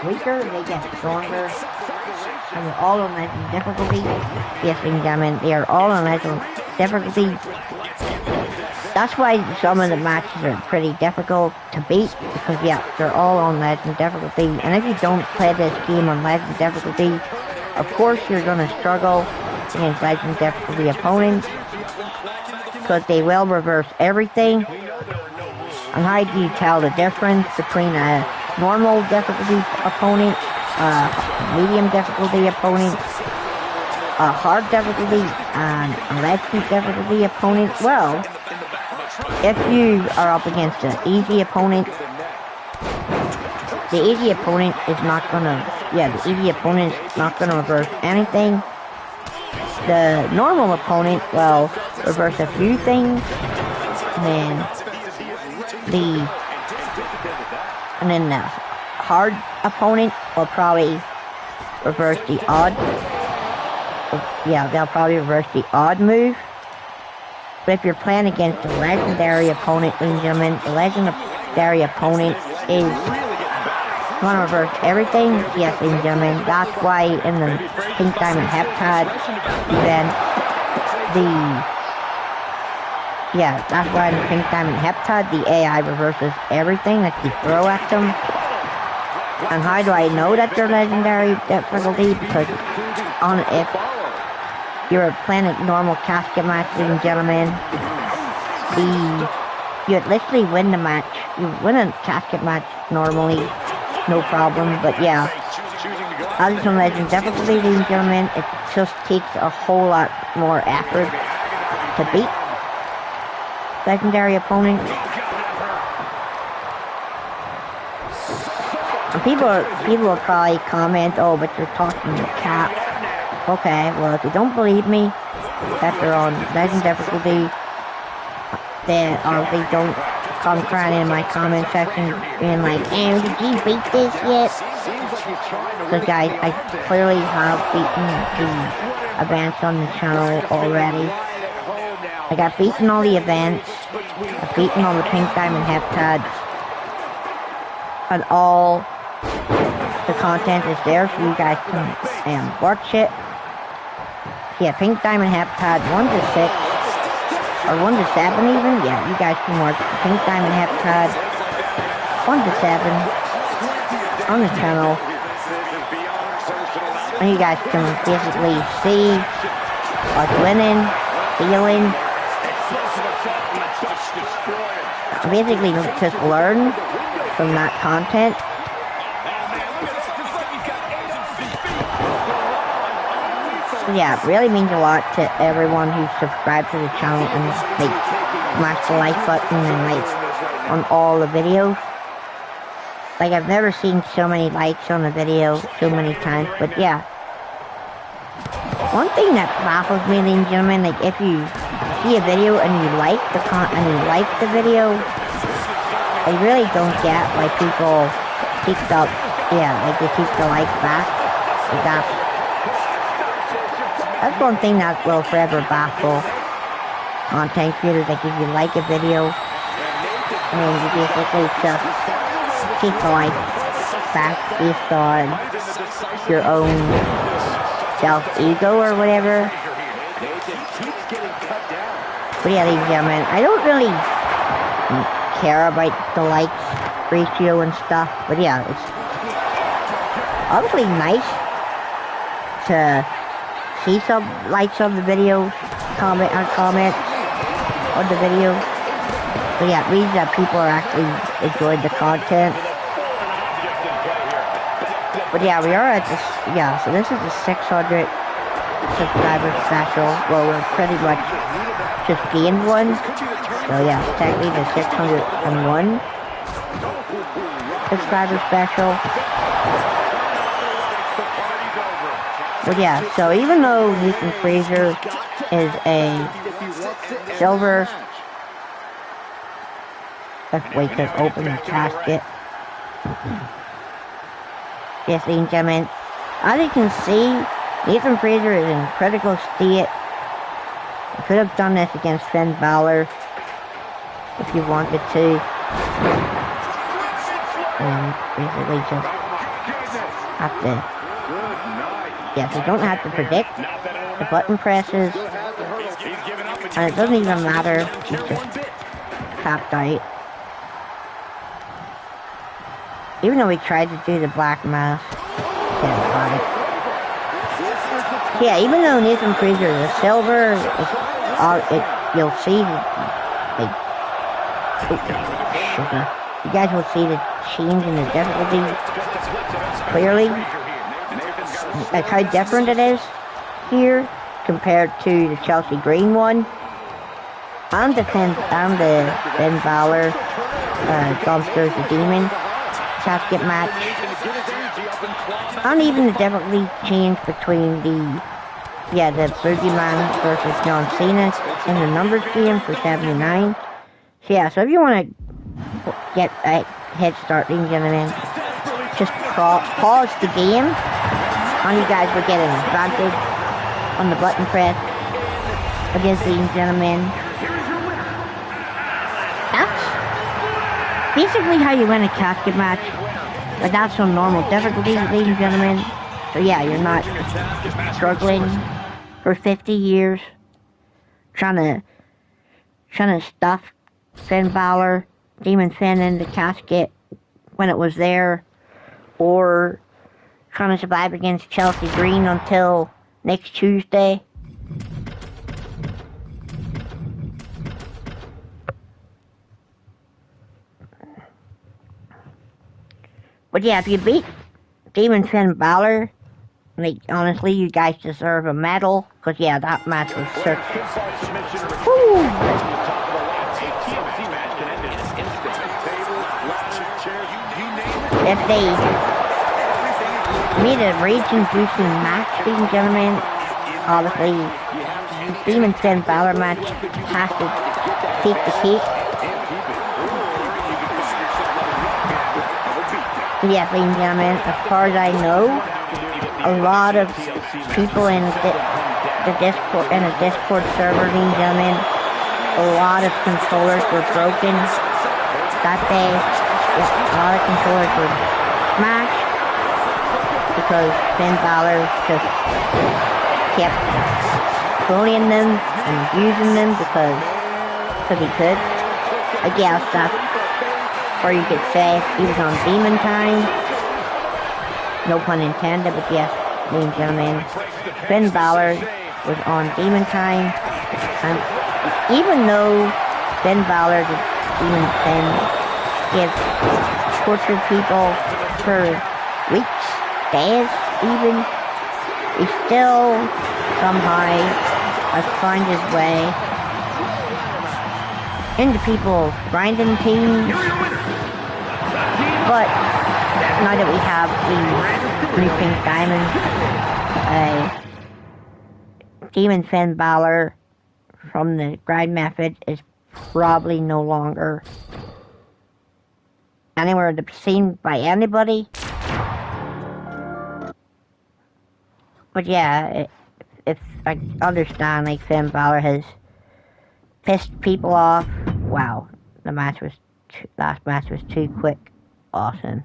S1: weaker, they get stronger. And they're all on legend difficulty. Yes, ladies and gentlemen, they are all on legend difficulty. That's why some of the matches are pretty difficult to beat, because they're all on legend difficulty. And if you don't play this game on legend difficulty, of course you're going to struggle against legend difficulty opponents, because they will reverse everything. And how do you tell the difference between a normal difficulty opponent, medium difficulty opponent, a hard difficulty, and a legend difficulty opponent? Well, if you are up against an easy opponent, the easy opponent is not gonna reverse anything. The normal opponent will reverse a few things, and then the hard opponent will probably reverse the odd. They'll probably reverse the odd move. But if you're playing against a legendary opponent, ladies and gentlemen, the legendary opponent is going to reverse everything. Yes, ladies and gentlemen, that's why in the Pink Diamond Heptad event, Yeah, that's why in the Pink Diamond Heptide, the AI reverses everything that you throw at them. And how do I know that they're legendary difficulty? Because if you're playing a normal casket match, ladies and gentlemen, you'd literally win the match. You win a casket match normally, no problem. But yeah, as it's on legend difficulty, ladies and gentlemen, it just takes a whole lot more effort to beat legendary opponent. And people will probably comment, oh, but you're talking cap. Okay, well, if you don't believe me that they're on legend difficulty, then or they don't come crying in my comment section being like, did you beat this yet? So guys, I clearly have beaten the events on the channel already. I got beaten all the events, I've beaten all the Pink Diamond Heptads, and all the content is there so you guys can watch it. Yeah, Pink Diamond Heptad 1 to 6, or 1 to 7 even, yeah, you guys can watch Pink Diamond Heptad 1 to 7 on the channel, and you guys can basically see us winning, healing, basically just learn from that content. So yeah, it really means a lot to everyone who subscribed to the channel and smash the like button and on all the videos. I've never seen so many likes on a video so many times, but yeah. One thing that baffles me, ladies and gentlemen, if you see a video and you like the video, I really don't get why people keep they keep the likes back. That's one thing that will forever baffle content creators. If you like a video, and you basically just keep the likes back based on your own self-ego or whatever. But yeah, ladies and gentlemen, I don't really care about the likes ratio and stuff, but yeah, it's obviously nice to see some likes on the video, comments on the video. But yeah, it means that people are actually enjoying the content. But yeah, we are at this, so this is the 600 subscriber special. Well, we're pretty much just gained one. So yeah, technically the 601 subscriber special. But yeah, so even though Nathan Fraser is a silver, let's wait to open the casket. Yes, ladies and gentlemen, as you can see, Nathan Fraser is in critical state. You could have done this against Finn Balor if you wanted to. And basically just have to, yes, you don't have to predict the button presses. And it doesn't even matter, you just tapped out. Even though we tried to do the black mask, yeah, even though Nathan Fraser is a silver, you'll see you guys will see the change in the difficulty clearly, like how different it is here compared to the Chelsea Green one, and the Finn Balor Dumpsters the Demon casket match, and even the difficulty change between the Boogeyman versus John Cena in the numbers game for 79. So yeah, so if you want to get a head start, ladies and gentlemen, just pause the game, and you guys will get an advantage on the button press against, ladies and gentlemen. That's basically how you win a casket match, but that's on normal difficulty, ladies and gentlemen. So yeah, you're not struggling for 50 years trying trying to stuff Finn Balor, Demon Finn in the casket when it was there, or trying to survive against Chelsea Green until next Tuesday. But yeah, if you beat Demon Finn Balor, like, honestly, you guys deserve a medal, because yeah, that match was such... Woo! If they made a rage-inducing match, ladies and gentlemen, obviously, the Demon Finn Balor match has to take the cake. Yes, ladies and gentlemen, as far as I know, a lot of people in the Discord server, ladies and gentlemen, a lot of controllers were broken that day. A lot of controllers were smashed because Finn Balor just kept bullying them and using them because he could. I guess that's, or you could say he was on demon time. No pun intended, but yes, ladies and gentlemen, Finn Balor was on demon time. And even though Finn Balor, the Demon Finn, he has tortured people for weeks, days even, he still somehow has found his way into people's grinding teams. But now that we have the Blue Pink Diamond, Demon Finn Balor from the grind method is probably no longer anywhere to be seen by anybody. But yeah, if I understand, like, Finn Balor has pissed people off. Wow, last match was too quick. Awesome.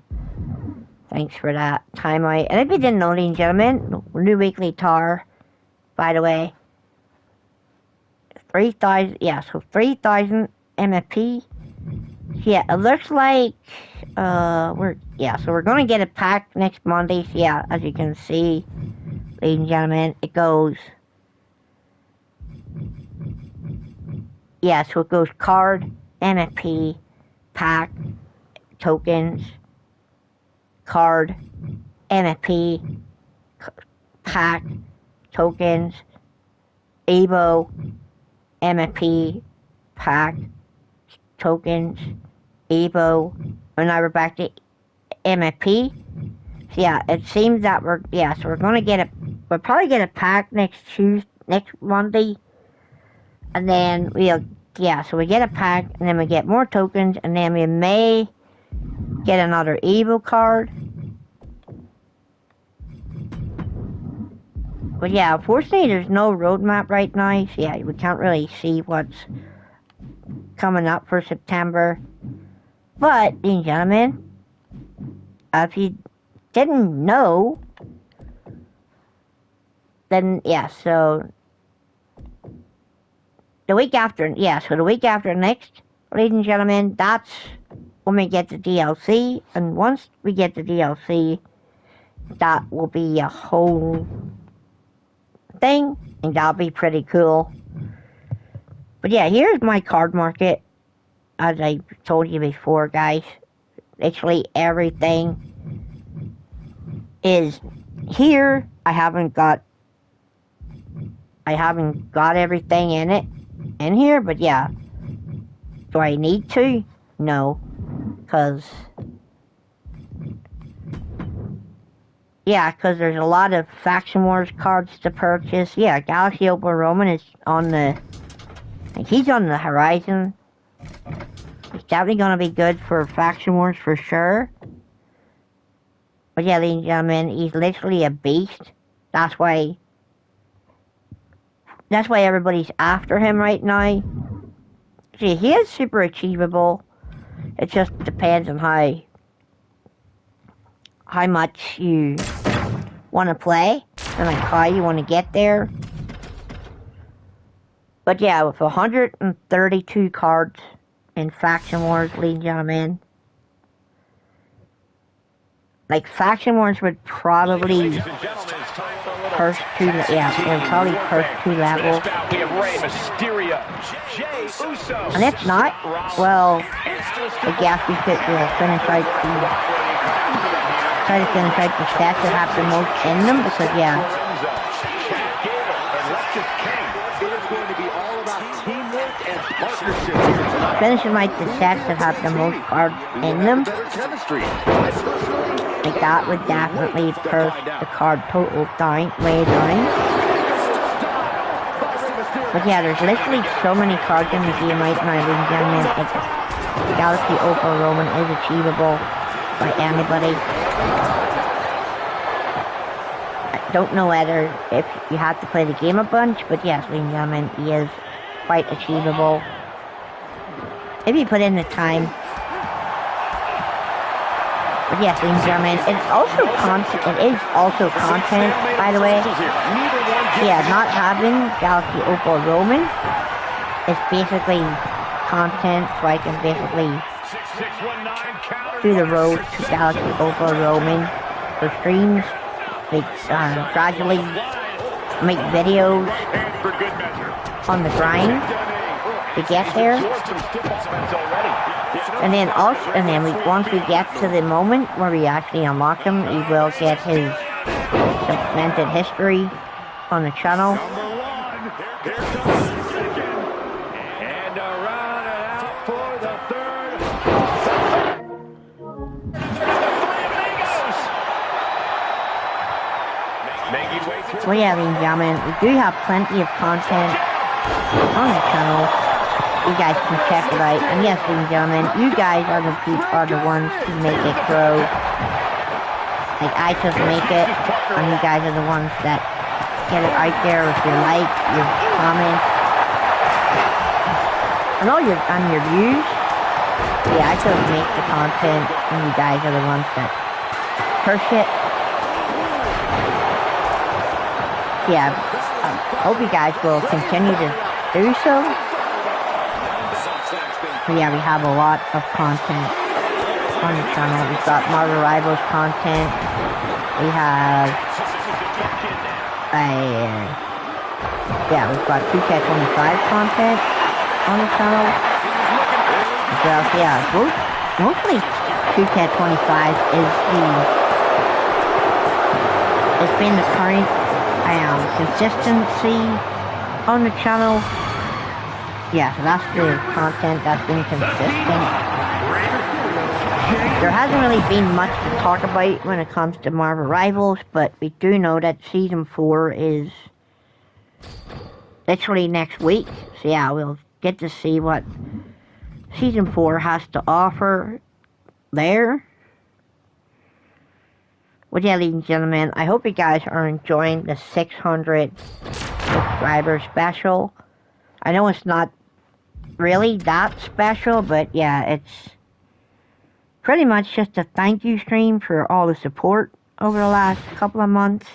S1: Thanks for that timeout. And if you didn't know, ladies and gentlemen, new weekly tar, by the way, 3,000, yeah, so 3,000 MFP. Yeah, it looks like, we're gonna get a pack next Monday. So yeah, as you can see, ladies and gentlemen, it goes, yeah, so it goes card, MFP, pack, tokens, card, MFP, pack, tokens, Evo, MFP, pack, tokens, Evo, and now we're back to MFP. So yeah, it seems that we're probably get a pack next Monday, and then we get a pack, and then we get more tokens, and then we may get another Evo card. But yeah, unfortunately there's no roadmap right now, so yeah, we can't really see what's coming up for September. But, ladies and gentlemen, if you didn't know, then yeah, so the week after next, ladies and gentlemen, that's when we get the DLC, and once we get the DLC, that will be a whole thing, and that'll be pretty cool. But yeah, here's my card market. As I told you before, guys, literally everything is here. I haven't got everything in here, but yeah, do I need to? No, because there's a lot of Faction Wars cards to purchase. Yeah, Galaxy Open Roman is he's on the horizon. It's definitely going to be good for Faction Wars for sure. But yeah, ladies and gentlemen, he's literally a beast. That's why everybody's after him right now. See, he is super achievable. It just depends on how much you want to play and like how you want to get there. But yeah, with 132 cards in Faction Wars, ladies and gentlemen, like Faction Wars would probably first two, yeah, it would probably first 2 levels. And if not, well, I guess we could finish out try to finish out the stats that have the most in them, because yeah. Finishing like the sets that have the most cards in them, like that would definitely push the card total down, way down. But yeah, there's literally so many cards in the game right now, ladies and gentlemen. Like, Galaxy Opal Roman is achievable by anybody. I don't know whether if you have to play the game a bunch, but yes, ladies and gentlemen, he is quite achievable if you put in the time. But yes, ladies and gentlemen, it's also content. It is also content, by the way. Yeah, not having Galaxy Opal Roman is basically content, so I can basically do the road to Galaxy Opal Roman for streams. Like, gradually make videos on the grind to get there. And then once we get to the moment where we actually unlock him, he will get his cemented history on the channel. Well, yeah, ladies and gentlemen, we do have plenty of content on the channel. You guys can check it out. And yes, ladies and gentlemen, you guys are the ones who make it grow. Like, I just make it, and you guys are the ones that get it out there with your like, your comments, and all your views. Yeah, I just make the content, and you guys are the ones that push it. Yeah, I hope you guys will continue to do so. But yeah, we have a lot of content on the channel. We've got Marvel Rivals content. We have we've got Wwe2k25 content on the channel. Well, yeah, mostly Wwe2k25 it's been the current consistency on the channel. Yeah, so that's the content that's been consistent. There hasn't really been much to talk about when it comes to Marvel Rivals, but we do know that Season 4 is literally next week. So yeah, we'll get to see what Season 4 has to offer there. Well, yeah, ladies and gentlemen, I hope you guys are enjoying the 600 subscriber special. I know it's not really that special, but yeah, it's pretty much just a thank you stream for all the support over the last couple of months.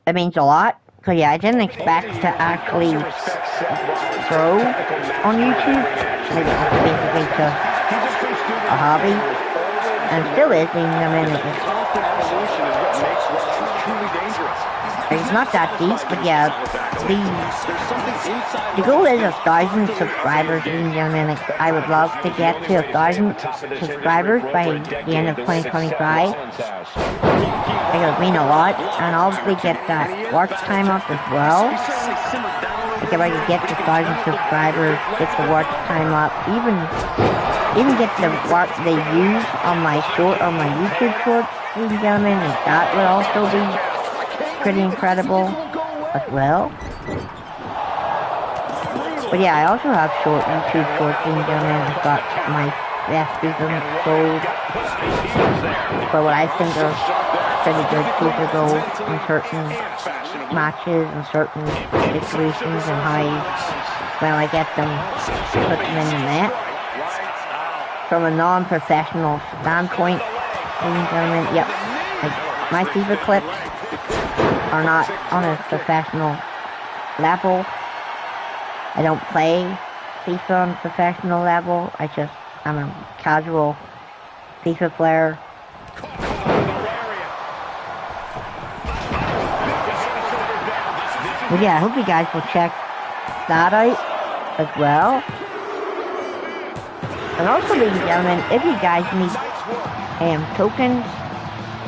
S1: It means a lot, because yeah, I didn't expect to actually grow on YouTube. It was basically just a hobby. And still is, I mean, it's not that deep, but yeah, the goal is 1,000 subscribers, ladies and gentlemen. Like, I would love to get to 1,000 subscribers by the end of 2025. It would mean a lot, and obviously get that watch time up as well. Like, if I could get to 1,000 subscribers, get the watch time up, even get the what they use on my YouTube shorts, ladies and gentlemen, like, that would also be pretty incredible as well. But yeah, I also have YouTube shorts, ladies and gentlemen. I've got my best season gold for what I think are pretty good super goals in certain matches and certain situations, and how well I get them, put them in the net. From a non-professional standpoint, ladies and gentlemen, yep, like, my FIFA clips are not on a professional level. I don't play FIFA on professional level. I'm a casual FIFA player. But yeah, I hope you guys will check that out as well. And also, ladies and gentlemen, if you guys need tokens,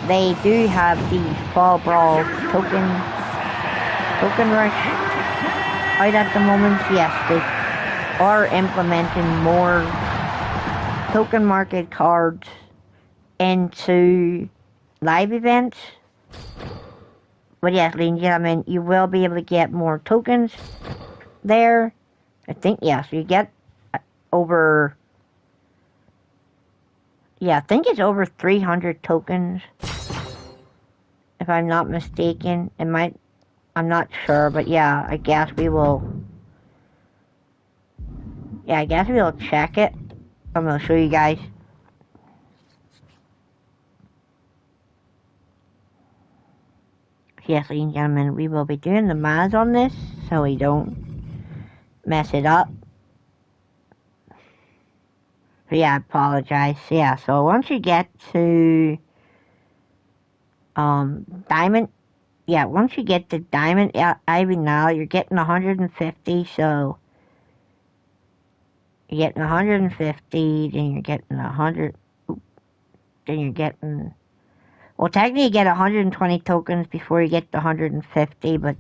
S1: they do have the Fall Brawl token rush out at the moment. Yes, they are implementing more token market cards into live events. But yes, ladies and gentlemen, you will be able to get more tokens there. I think, yes, you get over... Yeah, I think it's over 300 tokens. If I'm not mistaken. It might... I'm not sure, but yeah, I guess we will... Yeah, I guess we'll check it. I'm going to show you guys. Yes, ladies and gentlemen, we will be doing the math on this so we don't mess it up. So yeah, I apologize. Yeah, so once you get to diamond, yeah, once you get to diamond Ivy now, you're getting 150, so you're getting 150, then you're getting 100, then you're getting, well, technically you get 120 tokens before you get the 150, but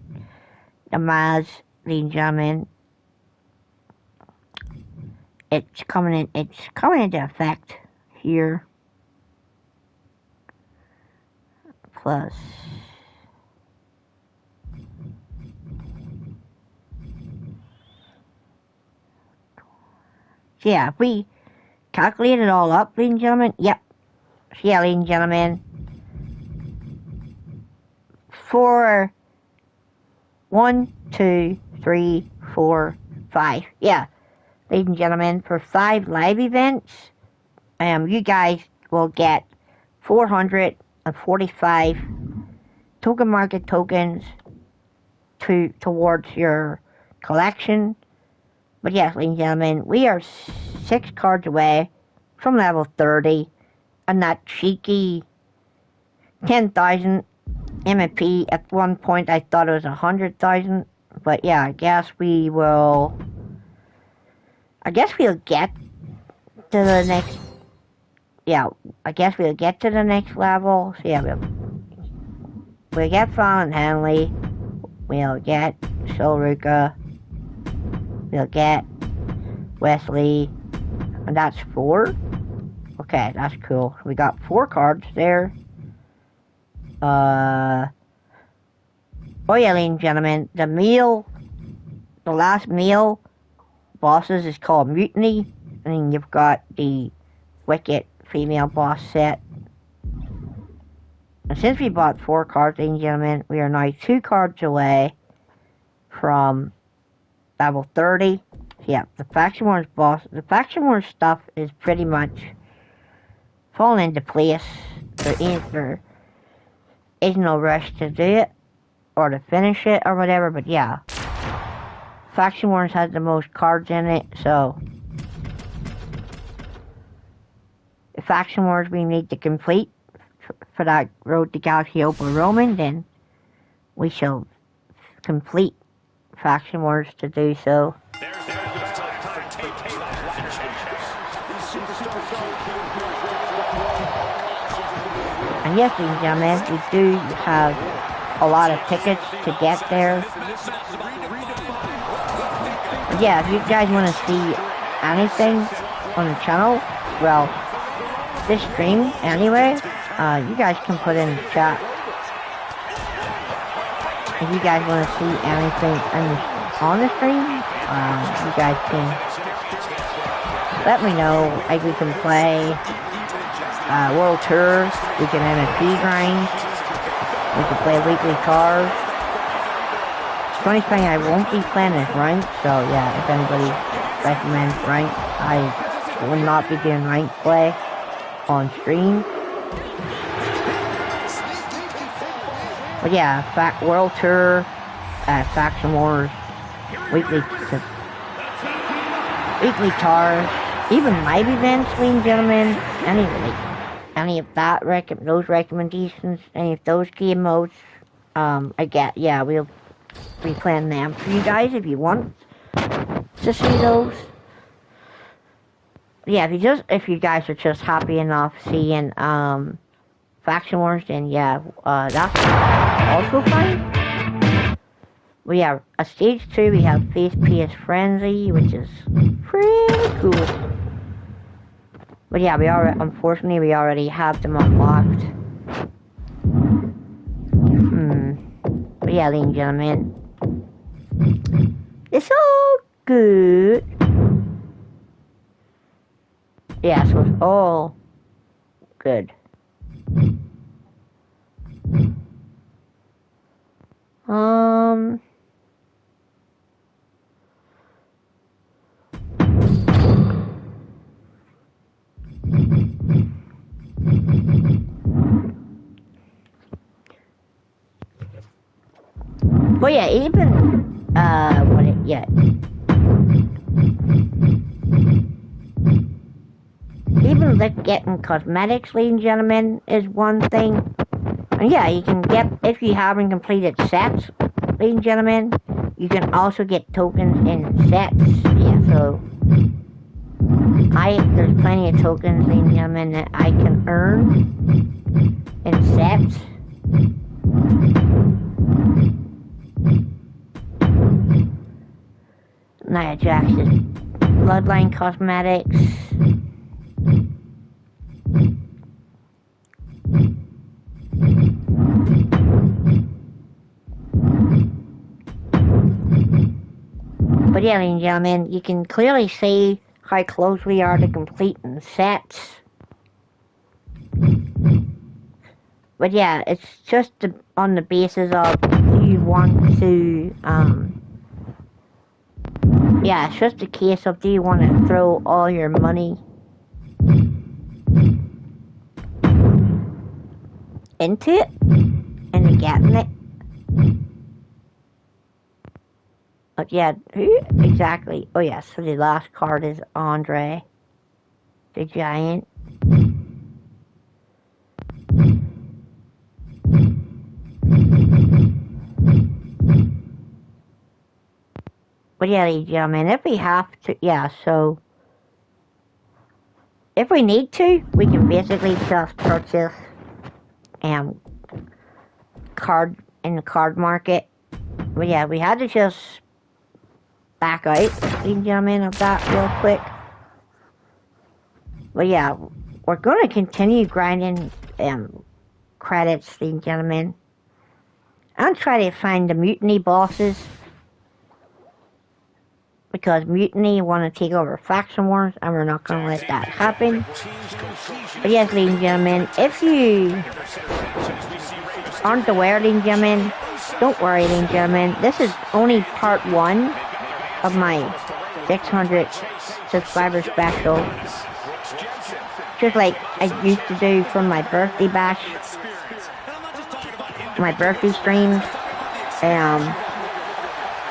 S1: the maths, ladies and gentlemen, it's coming into effect here. Plus, so yeah, if we calculate it all up, ladies and gentlemen, yep. So yeah, ladies and gentlemen, for 1, 2, 3, 4, 5, yeah, ladies and gentlemen, for 5 live events, you guys will get 445 token market tokens towards your collection. But yes, ladies and gentlemen, we are 6 cards away from level 30, and that cheeky 10,000 MP. At one point I thought it was 100,000, but yeah, I guess we'll get to the next, yeah, I guess we'll get to the next level. So yeah, we'll get Fallon Henley, we'll get Solruka, we'll get Wesley, and that's 4. Okay, that's cool. We got 4 cards there. Oh yeah, ladies and gentlemen, the last meal bosses is called Mutiny, and then you've got the Wicked female boss set. And since we bought 4 cards, ladies and gentlemen, we are now 2 cards away from level 30. Yeah, the Faction Wars stuff is pretty much falling into place. There is no rush to do it, or to finish it, or whatever, but yeah. Faction Wars has the most cards in it, so the Faction Wars we need to complete for that Road to Galaxy Open Roman, then we shall complete Faction Wars to do so. And yes, ladies and gentlemen, we do have a lot of tickets to get there. But yeah, if you guys want to see anything on the channel, well, this stream anyway, you guys can put in the chat. If you guys want to see anything on the stream, you guys can let me know. Like, we can play World Tour, we can MFP grind, we can play weekly cars. Funny thing, I won't be playing this ranked, so yeah, if anybody recommends ranked, I will not be doing ranked play on stream. But yeah, World Tour, Faction Wars, weekly tours, even live events, ladies and gentlemen. Any of those recommendations, any of those game modes, we'll be playing them for you guys if you want to see those. Yeah, if you guys are just happy enough seeing Faction Wars, then that's also fine. We have a stage 2. We have Face PS Frenzy, which is pretty cool. But yeah, unfortunately we already have them unlocked. But yeah, ladies and gentlemen, it's all good. Yeah, so it's all good. But yeah, even like getting cosmetics, ladies and gentlemen, is one thing. And yeah, you can get, if you haven't completed sets, ladies and gentlemen, you can also get tokens in sets. Yeah, so there's plenty of tokens, ladies and gentlemen, that I can earn in sets. Nia Jax's Bloodline cosmetics. But yeah, ladies and gentlemen, you can clearly see how close we are to completing sets. But yeah, it's just on the basis of, do you want to, it's just a case of, do you want to throw all your money into it, into getting it? But yeah, who exactly? Oh yeah, so the last card is Andre the Giant. But yeah, ladies and gentlemen, if we have to, so if we need to, we can basically just purchase card in the card market. But yeah, we had to just back out, ladies and gentlemen, of that real quick. But yeah, we're going to continue grinding credits, ladies and gentlemen. I'll try to find the Mutiny bosses, because Mutiny want to take over Faction Wars, and we're not going to let that happen. But yes, ladies and gentlemen, if you aren't aware, ladies and gentlemen, don't worry, ladies and gentlemen, this is only part 1 of my 600 subscriber special, just like I used to do for my birthday bash, my birthday streams.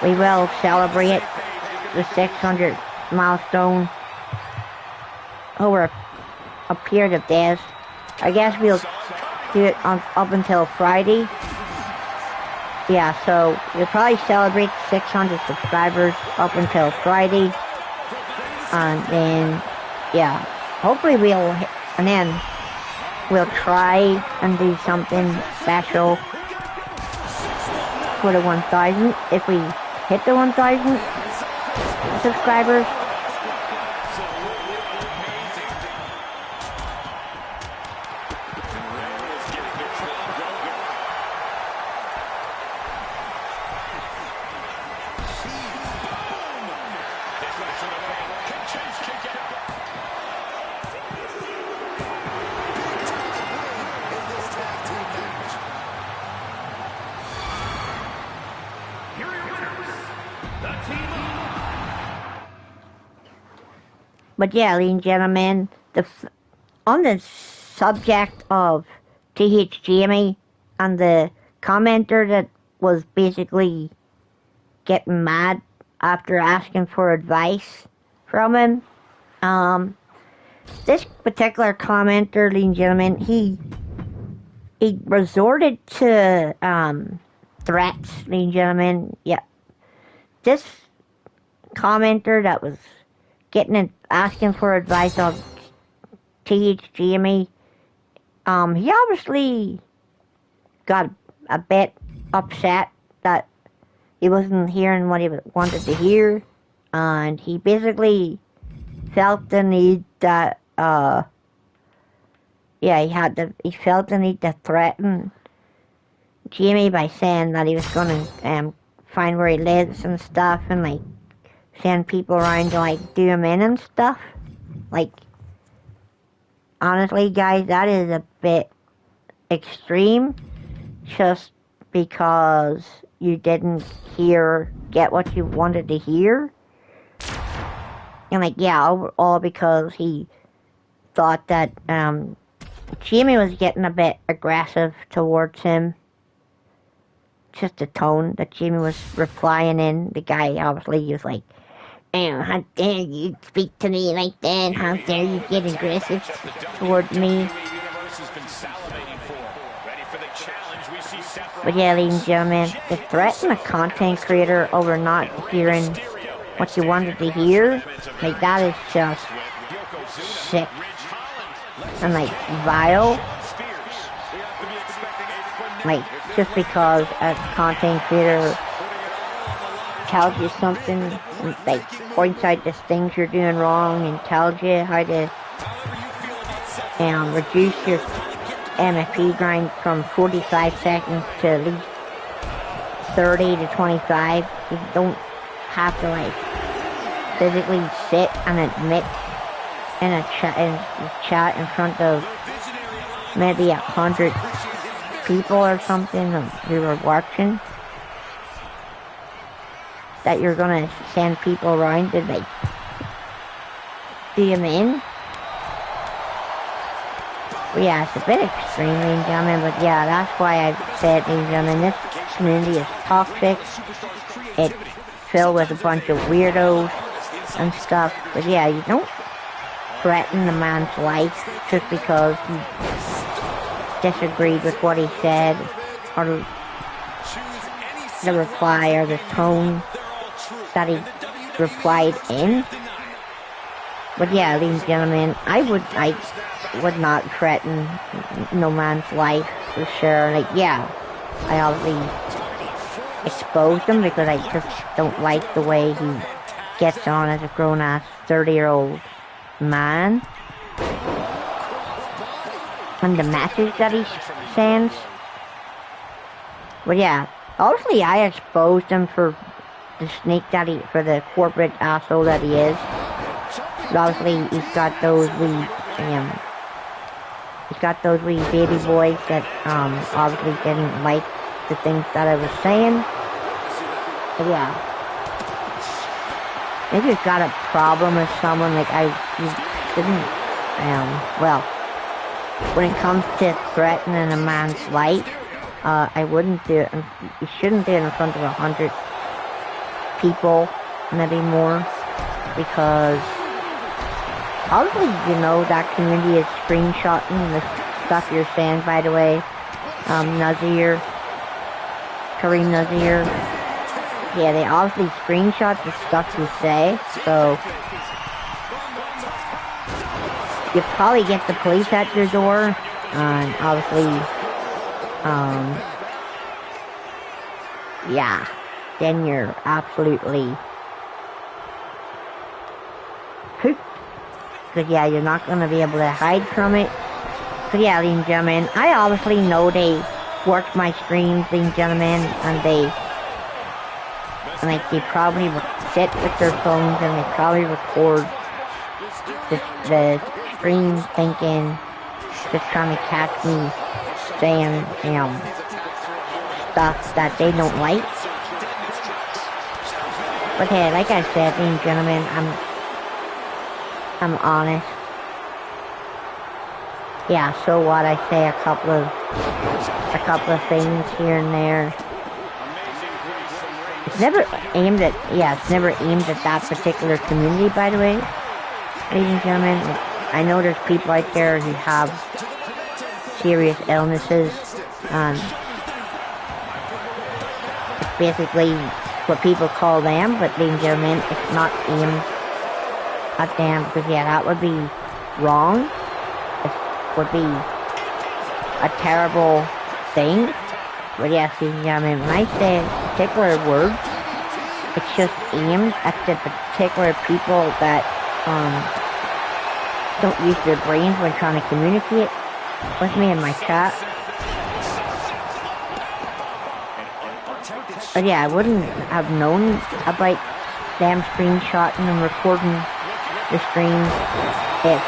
S1: We will celebrate the 600 milestone over a period of days. I guess we'll do it up until Friday. Yeah, so we'll probably celebrate 600 subscribers up until Friday, and then hopefully we'll try and do something special for the 1,000 if we hit the 1,000 subscribers. But yeah, ladies and gentlemen, on the subject of TH Jamie and the commenter that was basically getting mad after asking for advice from him. This particular commenter, ladies and gentlemen, he resorted to threats, ladies and gentlemen. Yeah, this commenter that was asking for advice on THGME, he obviously got a bit upset that he wasn't hearing what he wanted to hear, and he basically felt the need that he felt the need to threaten Jamie by saying that he was gonna find where he lives and stuff, and like send people around to like do him in and stuff. Like, honestly, guys, that is a bit extreme, just because you didn't get what you wanted to hear. And like, yeah, all because he thought that Jamie was getting a bit aggressive towards him. Just the tone that Jamie was replying in. The guy obviously was like, how dare you speak to me like that? How dare you get aggressive towards me? But yeah, ladies and gentlemen, to threaten a content creator over not hearing what you wanted to hear, like, that is just sick and like vile. Like, just because a content creator tells you something, like points out the things you're doing wrong and tells you how to reduce your MFP grind from 45 seconds to at least 30 to 25. You don't have to like physically sit and admit in a chat in front of maybe 100 people or something who are watching, that you're gonna send people around to like do them in. Well, yeah, it's a bit extreme, ladies and gentlemen, but yeah, that's why I said, ladies and gentlemen, this community is toxic. It's filled with a bunch of weirdos and stuff. But yeah, you don't threaten a man's life just because he disagreed with what he said, or the reply, or the tone that he replied in. But yeah, ladies and gentlemen, I would not threaten no man's life for sure. Like, yeah, I obviously exposed him because I just don't like the way he gets on as a grown-ass 30-year-old man, and the message that he sends. But yeah, obviously I exposed him for the snake that for the corporate asshole that he is. But obviously he's got those wee baby boys that obviously didn't like the things that I was saying. But yeah, maybe he's got a problem with someone. Like, you shouldn't, well, when it comes to threatening a man's life, I wouldn't do it. You shouldn't do it in front of 100 people, maybe more, because obviously, you know, that community is screenshotting the stuff you're saying. By the way, Kareem Nazir, yeah, they obviously screenshot the stuff you say, so you probably get the police at your door, and obviously, yeah, then you're absolutely pooped. Because yeah, you're not going to be able to hide from it. So yeah, ladies and gentlemen, I obviously know they watch my streams, ladies and gentlemen, and they probably sit with their phones and they probably record the stream, thinking, just trying to catch me saying, stuff that they don't like. But hey, like I said, ladies and gentlemen, I'm honest. Yeah, so what, I say a couple of things here and there. It's never aimed at, it's never aimed at that particular community, by the way, ladies and gentlemen. I know there's people out there who have serious illnesses, and it's basically what people call them, but ladies and gentlemen, it's not aimed at them, because that would be wrong. It would be a terrible thing. But yes, ladies and gentlemen, when I say a particular word, it's just aimed at the particular people that don't use their brains when trying to communicate with me in my chat. But I wouldn't have known about them screenshotting and recording the stream if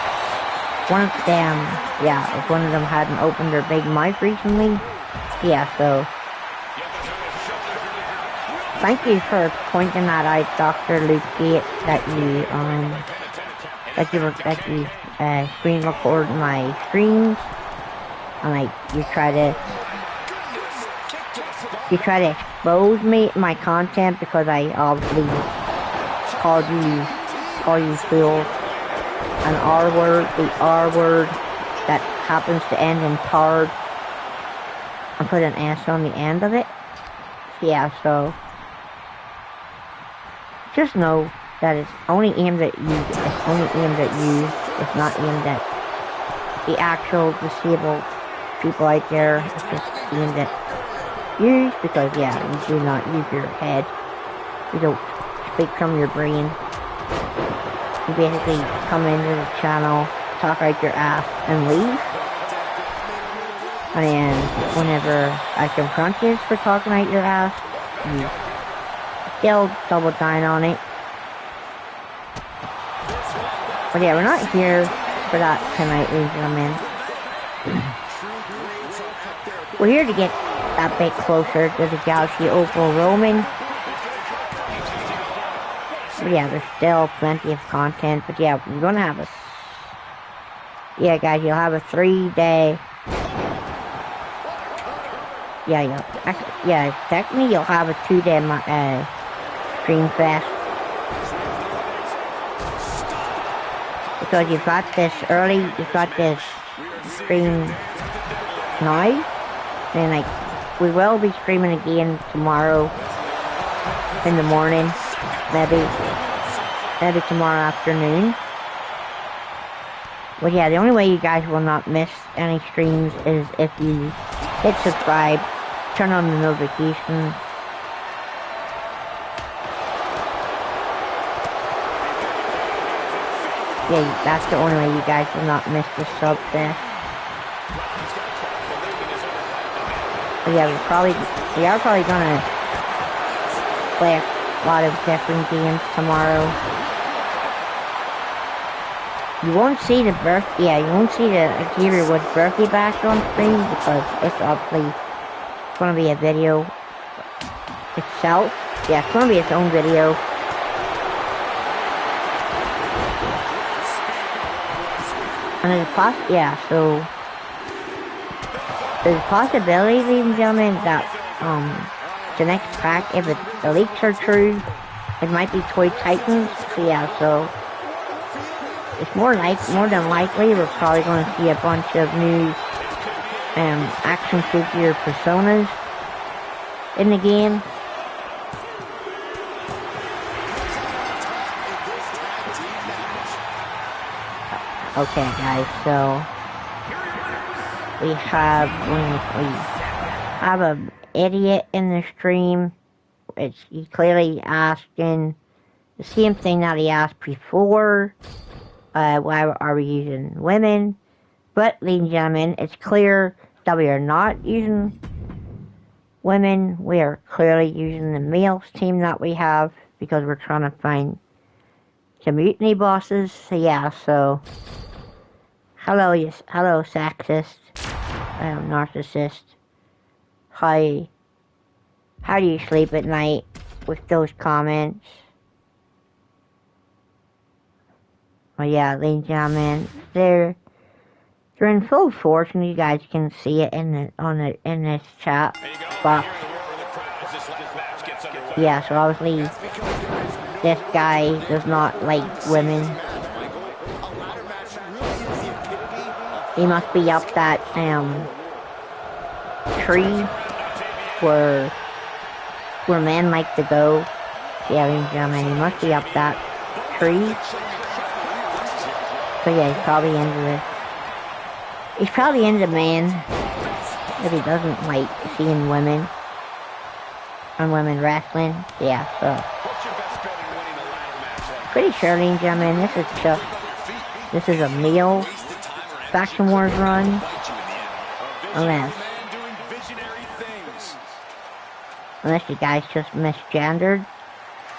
S1: one of them, if one of them hadn't opened their big mouth recently. So thank you for pointing that out, Dr. Luke Gate, that you screen record my streams, and you try to expose my content, because I obviously call you fools, an R word, the R word that happens to end in tard, and put an S on the end of it. So just know that it's only aimed at you. It's only aimed at you. It's not aimed at the actual disabled people out there. It's just aimed at you, because you do not use your head. You don't speak from your brain. You basically come into the channel, talk out your ass, and leave. And then whenever I confront you for talking out your ass, you still double down on it. But we're not here for that tonight, ladies and gentlemen. We're here to get that bit closer to the Galaxy Opal roaming. But there's still plenty of content. But we're gonna have guys, you'll have a 3-day. Technically you'll have a 2-day stream fest, because you've got this early, you've got this stream now, then we will be streaming again tomorrow in the morning, maybe tomorrow afternoon. But the only way you guys will not miss any streams is if you hit subscribe, turn on the notifications. That's the only way you guys will not miss the sub fest. But we are probably gonna play a lot of different games tomorrow. You won't see the Xavier Woods birthday bash on stream, because it's obviously gonna be a video itself. It's gonna be its own video. And there's a possibility, ladies and gentlemen, that the next pack, if the leaks are true, it might be Toy Titans. So it's more than likely we're probably going to see a bunch of new action figure personas in the game. Okay, guys, so we have an idiot in the stream. He's clearly asking the same thing that he asked before. Why are we using women? But, ladies and gentlemen, it's clear that we are not using women. We are clearly using the males team that we have, because we're trying to find some mutiny bosses. So hello sexist, narcissist. How do you sleep at night with those comments? Well, ladies and gentlemen, they're in full force, and you guys can see it in this chat box. Yeah, so obviously this guy does not like women. He must be up that tree where men like to go. Yeah, ladies and gentlemen, he must be up that tree. So yeah, he's probably into this. He's probably into men if he doesn't like seeing women and women wrestling. Yeah, so pretty sure, ladies and gentlemen, this is a male Faction Wars run. Unless you guys just misgendered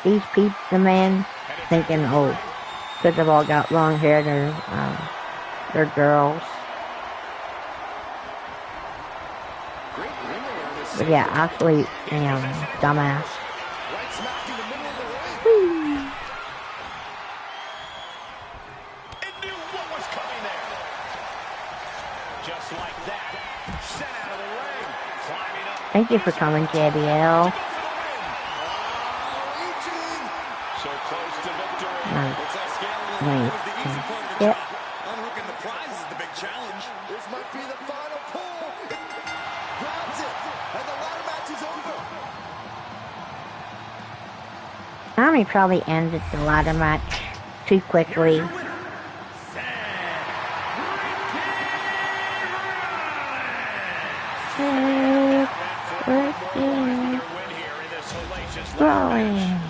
S1: these people, the men, thinking, oh, because they've all got long hair, they're girls. But yeah, absolute dumbass. Thank you for coming, JBL. Nice. Yep.
S2: Unhooking the prize is the big challenge. This might be the final pull. Grabs it, and the ladder match is over.
S1: Tommy probably ended the ladder match too quickly. Rolling.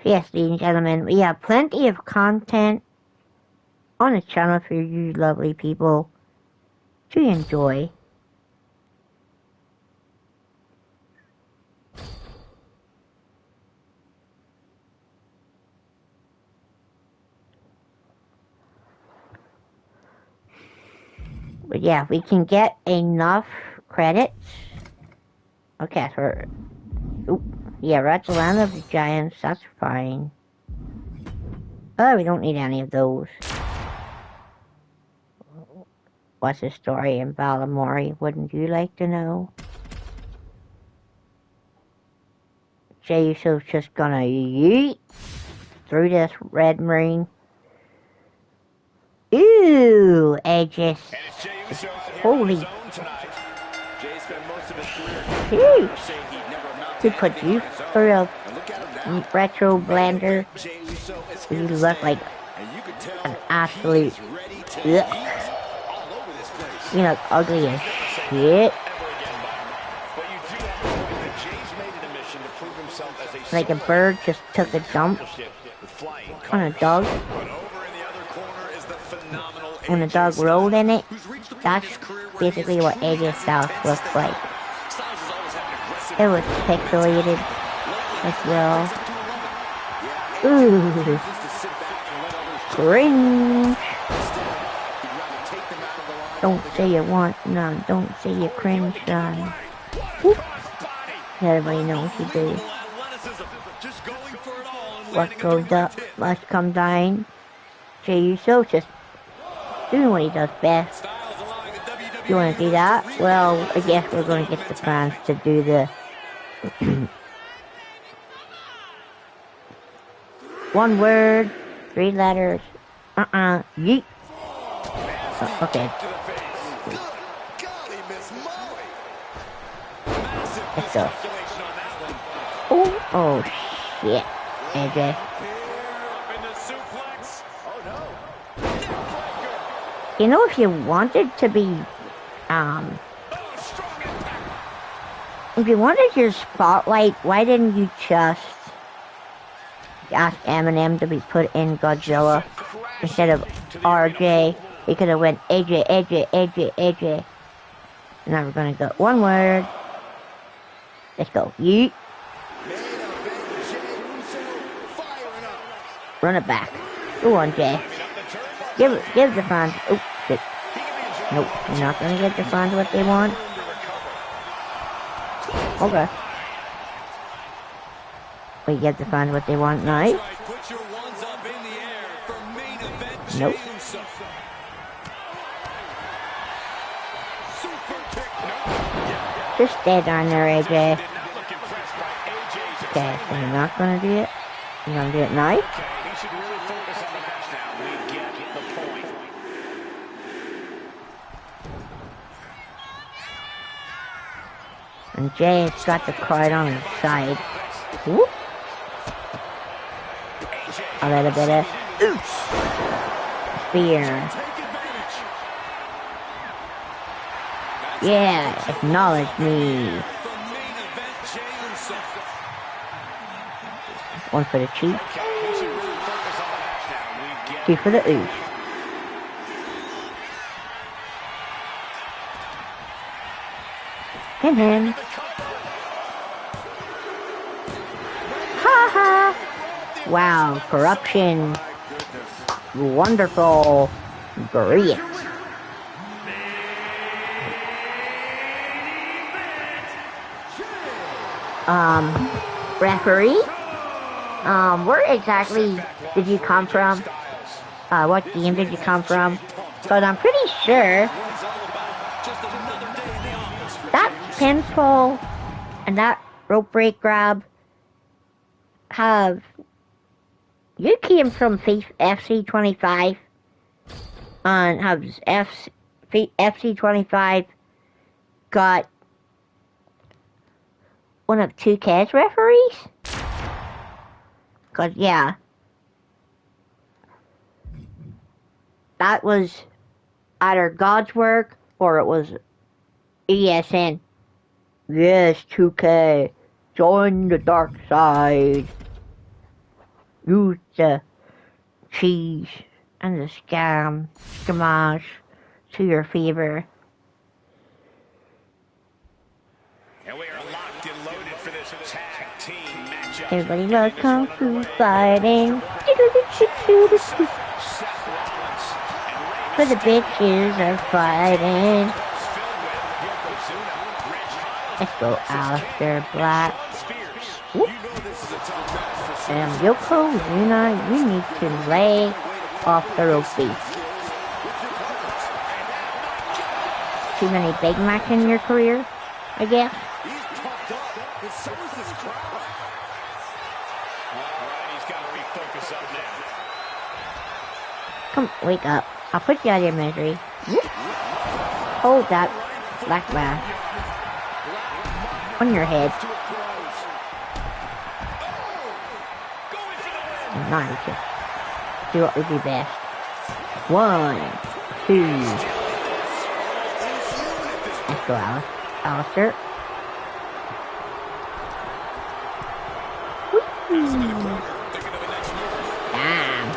S1: Yes, ladies and gentlemen, we have plenty of content on the channel for you lovely people to enjoy. But yeah, if we can get enough credits. Okay, so yeah, Ratchet Land of the Giants, that's fine. Oh, we don't need any of those. What's the story in Balamori? Wouldn't you like to know? Jey Uso's just gonna yeet through this red marine. Ooh, Aegis. Holy. Who put you through a retro blender? You look like an absolute ugh. You look ugly as shit. Like a bird just took a dump on a dog. When a dog rolled in it, that's basically what AJ Styles looks like. It was pixelated as well. Ooh. Cringe. Don't say you want none. Don't say you cringe none. Everybody knows you do. What goes up must come down. Jey Uso just doing what he does best. You want to do that? Well, I guess we're going to get the fans to do the one word, 3 letters. Yeet. Oh, okay. Let's go. Oh shit, AJ. You know, if you wanted to be, if you wanted your spotlight, why didn't you just asked Eminem to be put in Godzilla instead of RJ. He could have went AJ, AJ, AJ, AJ. Now we're gonna go one word. Let's go. Yeet. Run it back. Go on, Jay. Give the fans. Oh, shit. Nope, you're not gonna get the fans what they want. Okay. We get the fans what they want now. Nope. Just stay down there, AJ. Okay, so you're not gonna do it. You're gonna do it now. And Jay has got the crowd on his side. Whoop. A little bit of spear. Yeah, acknowledge me. One for the cheek. Two for the ooze. Him. Ha ha. Wow, corruption. Wonderful. Great. Referee? Where exactly did you come from? What game did you come from? Because I'm pretty sure that pinfall and that rope break grab you came from FC25 and has FC25 got one of 2K's referees? Cause yeah, that was either God's work or it was ESN. Yes, 2K, join the dark side. Use the cheese and the scamage to your favor.
S2: And we are locked and loaded for this tag team matchup.
S1: Everybody loves kung fu fighting. For the bitches are fighting. Let's go, Alistair Black. Whoop. And Yokozuna, you need to lay off the ropey. Too many Big Macs in your career, I guess. Come, wake up. I'll put you out of your misery. Whoop. Hold that black bath on your head. Nice. Do what would be best. 1, 2. Let's go, Alistair. Damn.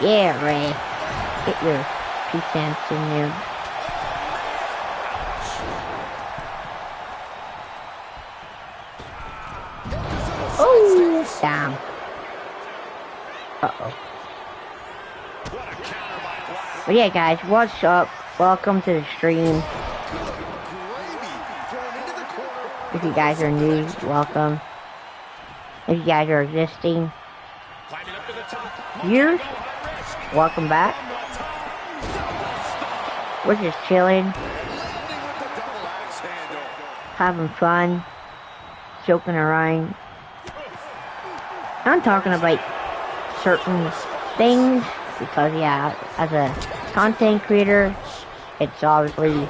S1: Yeah, Ray. Get your 2 cents in there. Oh, damn. Uh-oh. But yeah, guys, what's up? Welcome to the stream. If you guys are new, welcome. If you guys are existing viewers, welcome back. We're just chilling, having fun, joking around. I'm talking about certain things because, yeah, as a content creator, it's obviously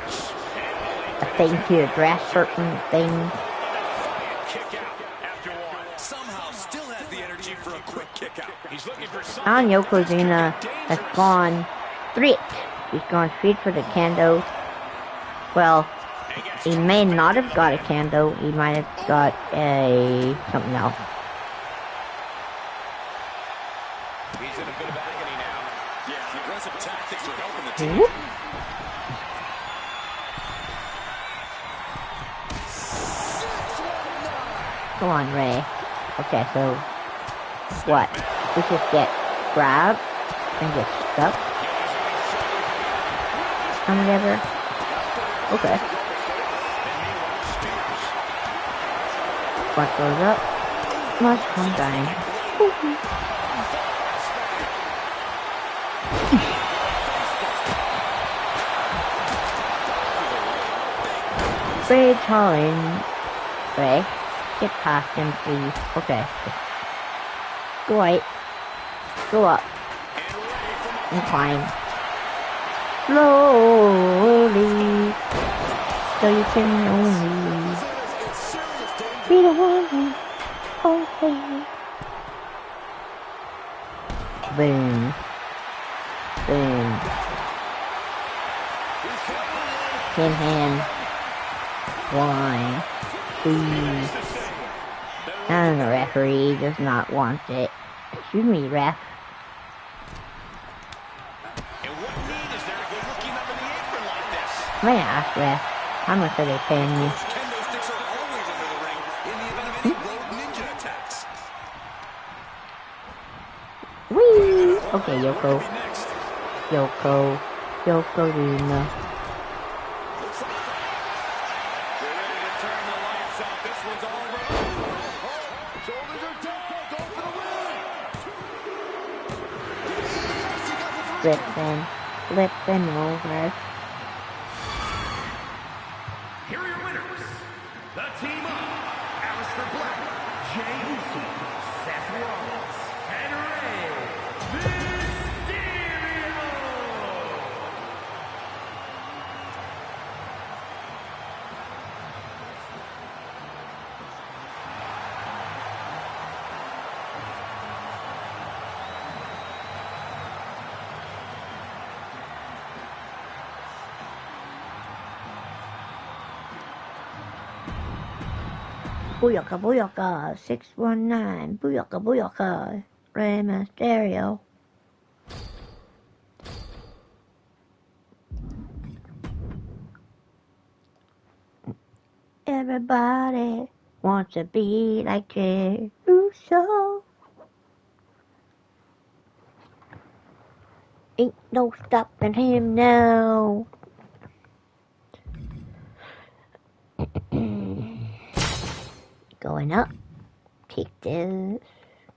S1: a thing to address certain things. And Yokozuna has gone straight. He's gone straight for the kendo. Well, he may not have got a kendo. He might have got something else. Whoop. Come on, Ray. Okay, so what? We just get grabbed and get stuck and whatever. Okay. What goes up must come down. Ray Charlie. Ray, get past him, please. Okay. Go right. Go up. And climb. Slowly. So you can only be the one who okay. Boom. Boom. Hand. One. Two. And the referee does not want it. Excuse me, ref. May I ask, ref, how much are they paying you? Whee! Okay, Yoko. Yokozuna. Flipping over.
S3: Here are your winners. The team of Aleister Black, Jey Uso, Seth Rollins, and Rey Mysterio.
S1: Booyaka, booyaka, 619, booyaka, booyaka, Rey Mysterio. Everybody wants to be like Jey Uso. Ain't no stopping him now. Going up, take this,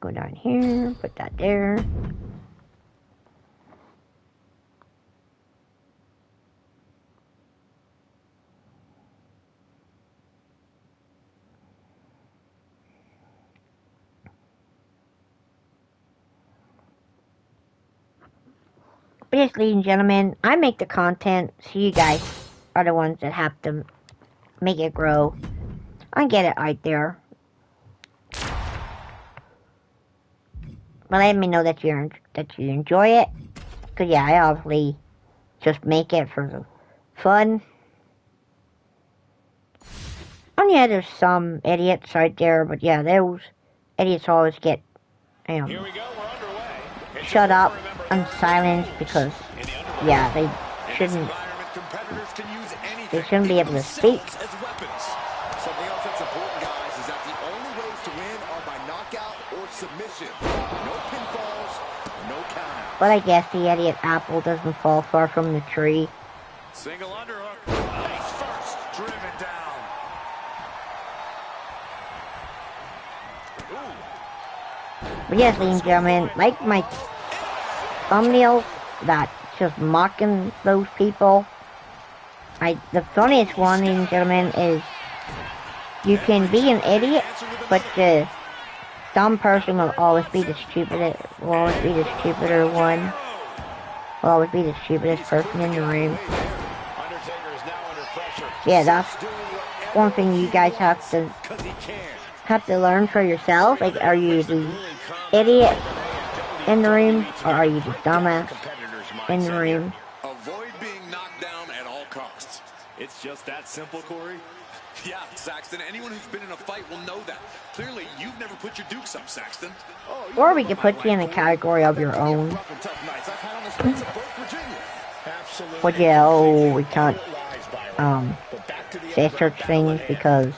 S1: go down here, put that there. But yes, ladies and gentlemen, I make the content, so you guys are the ones that have to make it grow. I get it out there. But let me know that you enjoy it. Cause yeah, I obviously just make it for the fun. And yeah, there's some idiots out there, but yeah, those idiots always get shut up and silenced because yeah, they shouldn't be able to speak.
S2: Something else that's important, guys, is that the only ways to win are by knockout or submission. No pinfalls, no countouts.
S1: But I guess the idiot apple doesn't fall far from the tree.
S3: Single underhook. Nice first. Driven down. Ooh.
S1: But yes, ladies and gentlemen, like my thumbnails that just mocking those people. The funniest one, ladies and gentlemen, is you can be an idiot, but the dumb person will always be the stupidest. Will always be the stupider one. Will always be the stupidest person in the room. Yeah, that's one thing you guys have to learn for yourself. Like, are you the idiot in the room, or are you the dumbass in the room?
S3: Avoid being knocked down at all costs. It's just that simple, Corey.
S2: Yeah, Saxton, anyone who's been in a fight will know that. Clearly, you've never put your dukes up, Saxton.
S1: Or we could put you in a category of your own. But yeah, oh, we can't say such things because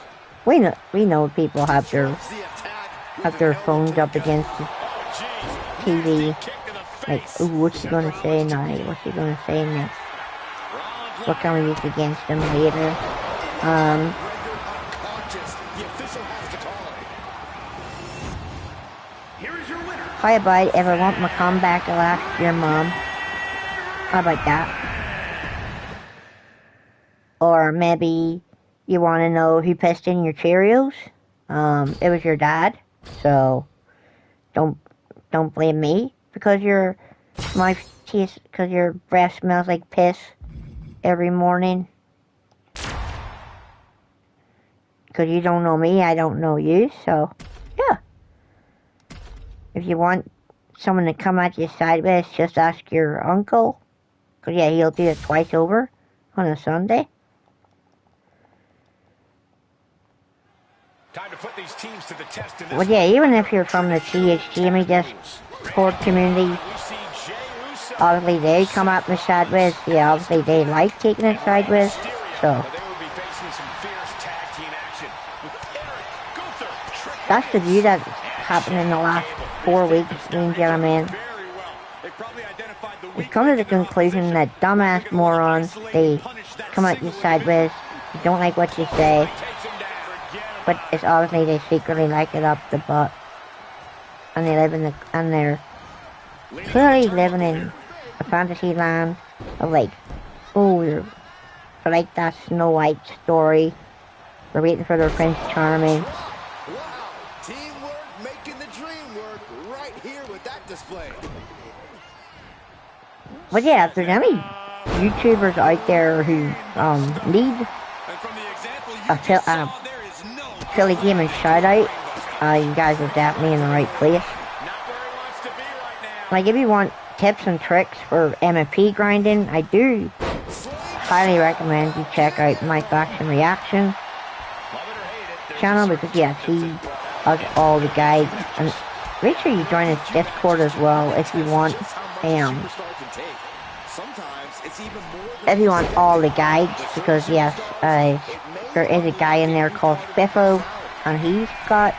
S1: we know people have their phones up against the TV. Like, ooh, what's he gonna say now? What's he gonna say next? What can we use against him later? How about if I want my comeback, I'll ask your mom? How about that? Or maybe you want to know who pissed in your Cheerios? It was your dad. So don't blame me because your breath smells like piss every morning. Because you don't know me, I don't know you. So yeah. If you want someone to come at you sideways, just ask your uncle. Because, yeah, he'll do it twice over on a Sunday.
S3: Time to put these teams to the test in this.
S1: Well, yeah, even if you're from the CHGME Discord community, obviously they come at me sideways. Yeah, obviously they like taking it sideways. So that's the view that happened in the last 4 weeks, ladies and gentlemen. We've come to the conclusion that dumbass morons, they come at you sideways, you don't like what you say, but it's obviously they secretly like it up the butt, and they're clearly living in a fantasy land of like, oh, we're like that Snow White story, we're waiting for their Prince Charming. But yeah, if there's any YouTubers out there who need a Philly Gaming shout out, you guys are definitely in the right place. Like if you want tips and tricks for MFP grinding, I do highly recommend you check out my Faction Reaction channel because yeah, he has all the guides, and make sure you join his Discord as well if you want all the guides, because yes, there is a guy in there called Spiffo, and he's got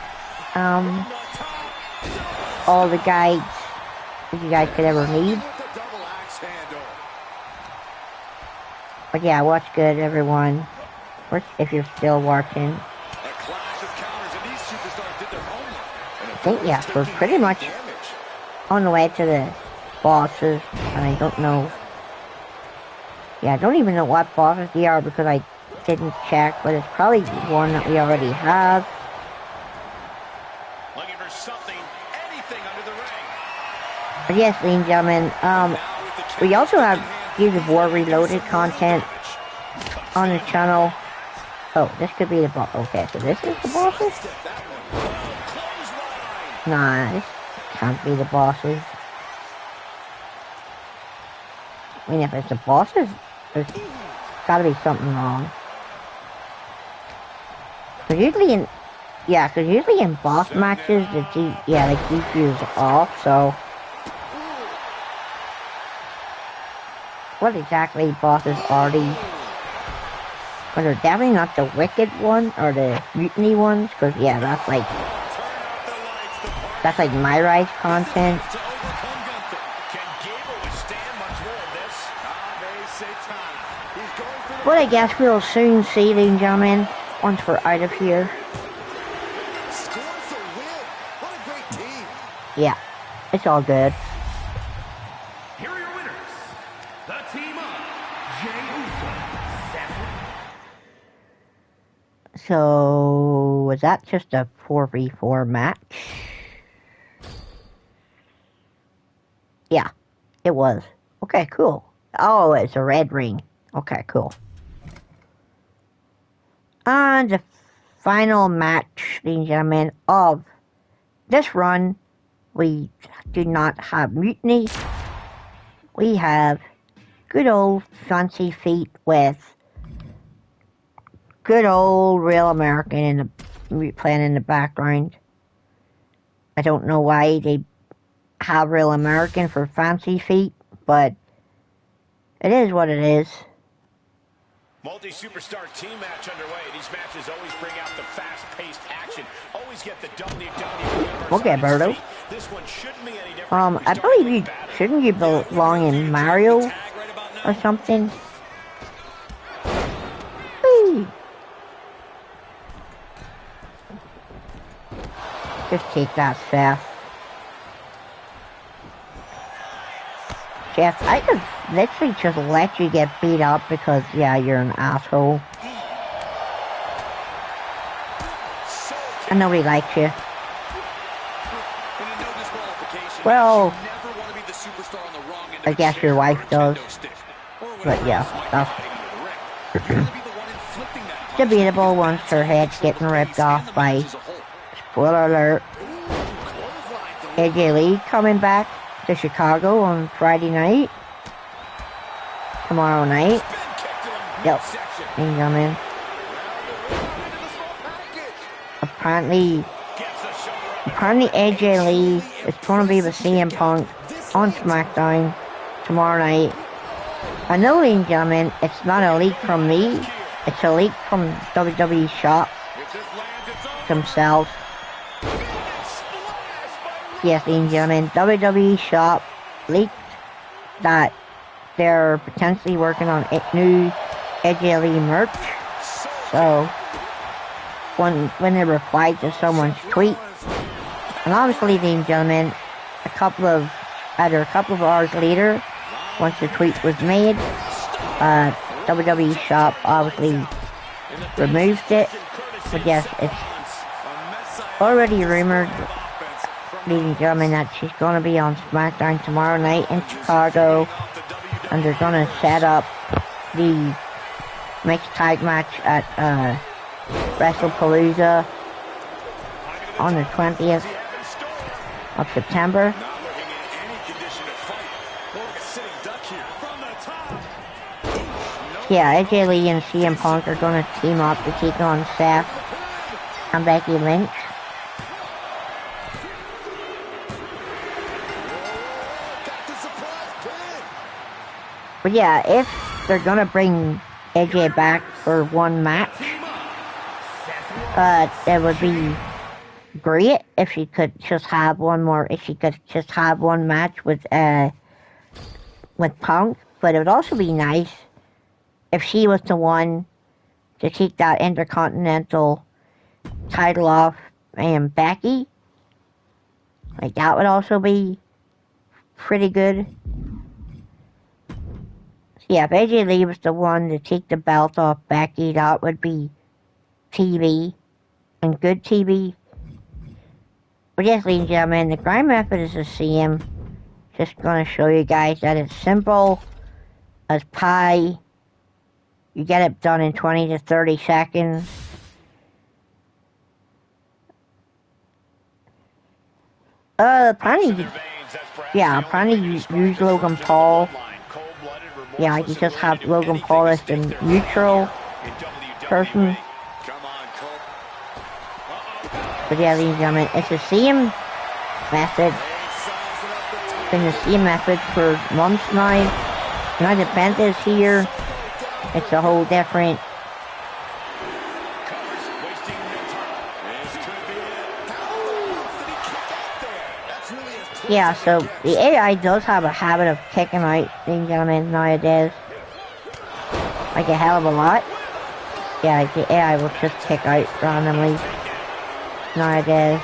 S1: all the guides that you guys could ever need. But yeah, watch good, everyone, if you're still watching. I think yeah, we're pretty much on the way to the bosses, and I don't know. Yeah, I don't even know what bosses they are because I didn't check, but it's probably one that we already have.
S3: Looking for something, anything under the ring.
S1: But yes, ladies and gentlemen, we also have Gears of War Reloaded content on the channel. Oh, this could be the boss. Okay, so this is the bosses? Nah, this can't be the bosses. I mean, if it's the bosses, there's gotta be something wrong. Cause usually in boss matches, the GPU is off, so. What exactly bosses are these? But they're definitely not the wicked one, or the mutiny ones, cause yeah, that's like my rise content. But I guess we'll soon see, ladies and gentlemen, once we're out of here. Yeah, it's all good.
S3: Here are your winners, the team of Jey Uso, Seth.
S1: So, was that just a 4v4 match? Yeah, it was. Okay, cool. Oh, it's a red ring. Okay, cool. And the final match, ladies and gentlemen, of this run, we do not have mutiny. We have good old fancy feet with good old real American playing in the background. I don't know why they have real American for fancy feet, but it is what it is.
S3: Multi-superstar team match underway. These matches always bring out the fast-paced action. Always get the WWE.
S1: Okay, Berto.
S3: This one shouldn't be any different.
S1: I believe shouldn't you belong in Mario or something? Whee! Just take that, Seth. Jeff, I could literally just let you get beat up because, yeah, you're an asshole. And nobody likes you. Well, I guess your wife does. But yeah, that's debatable once her head's getting ripped off by, spoiler alert, AJ Lee coming back to Chicago on Friday night. Tomorrow night. Yep. Incoming. Apparently AJ Lee is going to be with CM Punk on SmackDown tomorrow night. I know, ladies and gentlemen, it's not a leak from me. It's a leak from WWE Shop themselves. Yes, ladies and gentlemen, WWE Shop leaked that they're potentially working on new AJ Lee merch. So, when they replied to someone's tweet, and obviously, ladies and gentlemen, either a couple of hours later, once the tweet was made, WWE Shop obviously removed it. But yes, it's already rumored, ladies and gentlemen, that she's going to be on SmackDown tomorrow night in Chicago, and they're going to set up the mixed tag match at WrestlePalooza on the 20th of September. Yeah, AJ Lee and CM Punk are going to team up to take on Seth and Becky Lynch. But yeah, if they're going to bring AJ back for one match, it would be great if she could just have one match with Punk. But it would also be nice if she was the one to take that Intercontinental title off Becky. Like, that would also be pretty good. Yeah, if AJ Lee was the one to take the belt off Becky, that would be TV, and good TV. But yes, ladies and gentlemen, the grind method is the same. Just going to show you guys that it's simple as pie. You get it done in 20 to 30 seconds. Apparently you use Logan Paul. Yeah, you just have Logan Paul as the neutral person. But yeah, ladies and gentlemen, it's the same method. It's been the same method for months now. Now that Benta is here, it's a whole different. Yeah, so the AI does have a habit of kicking out, ladies and gentlemen, nowadays. Like a hell of a lot. Yeah, like the AI will just kick out randomly nowadays.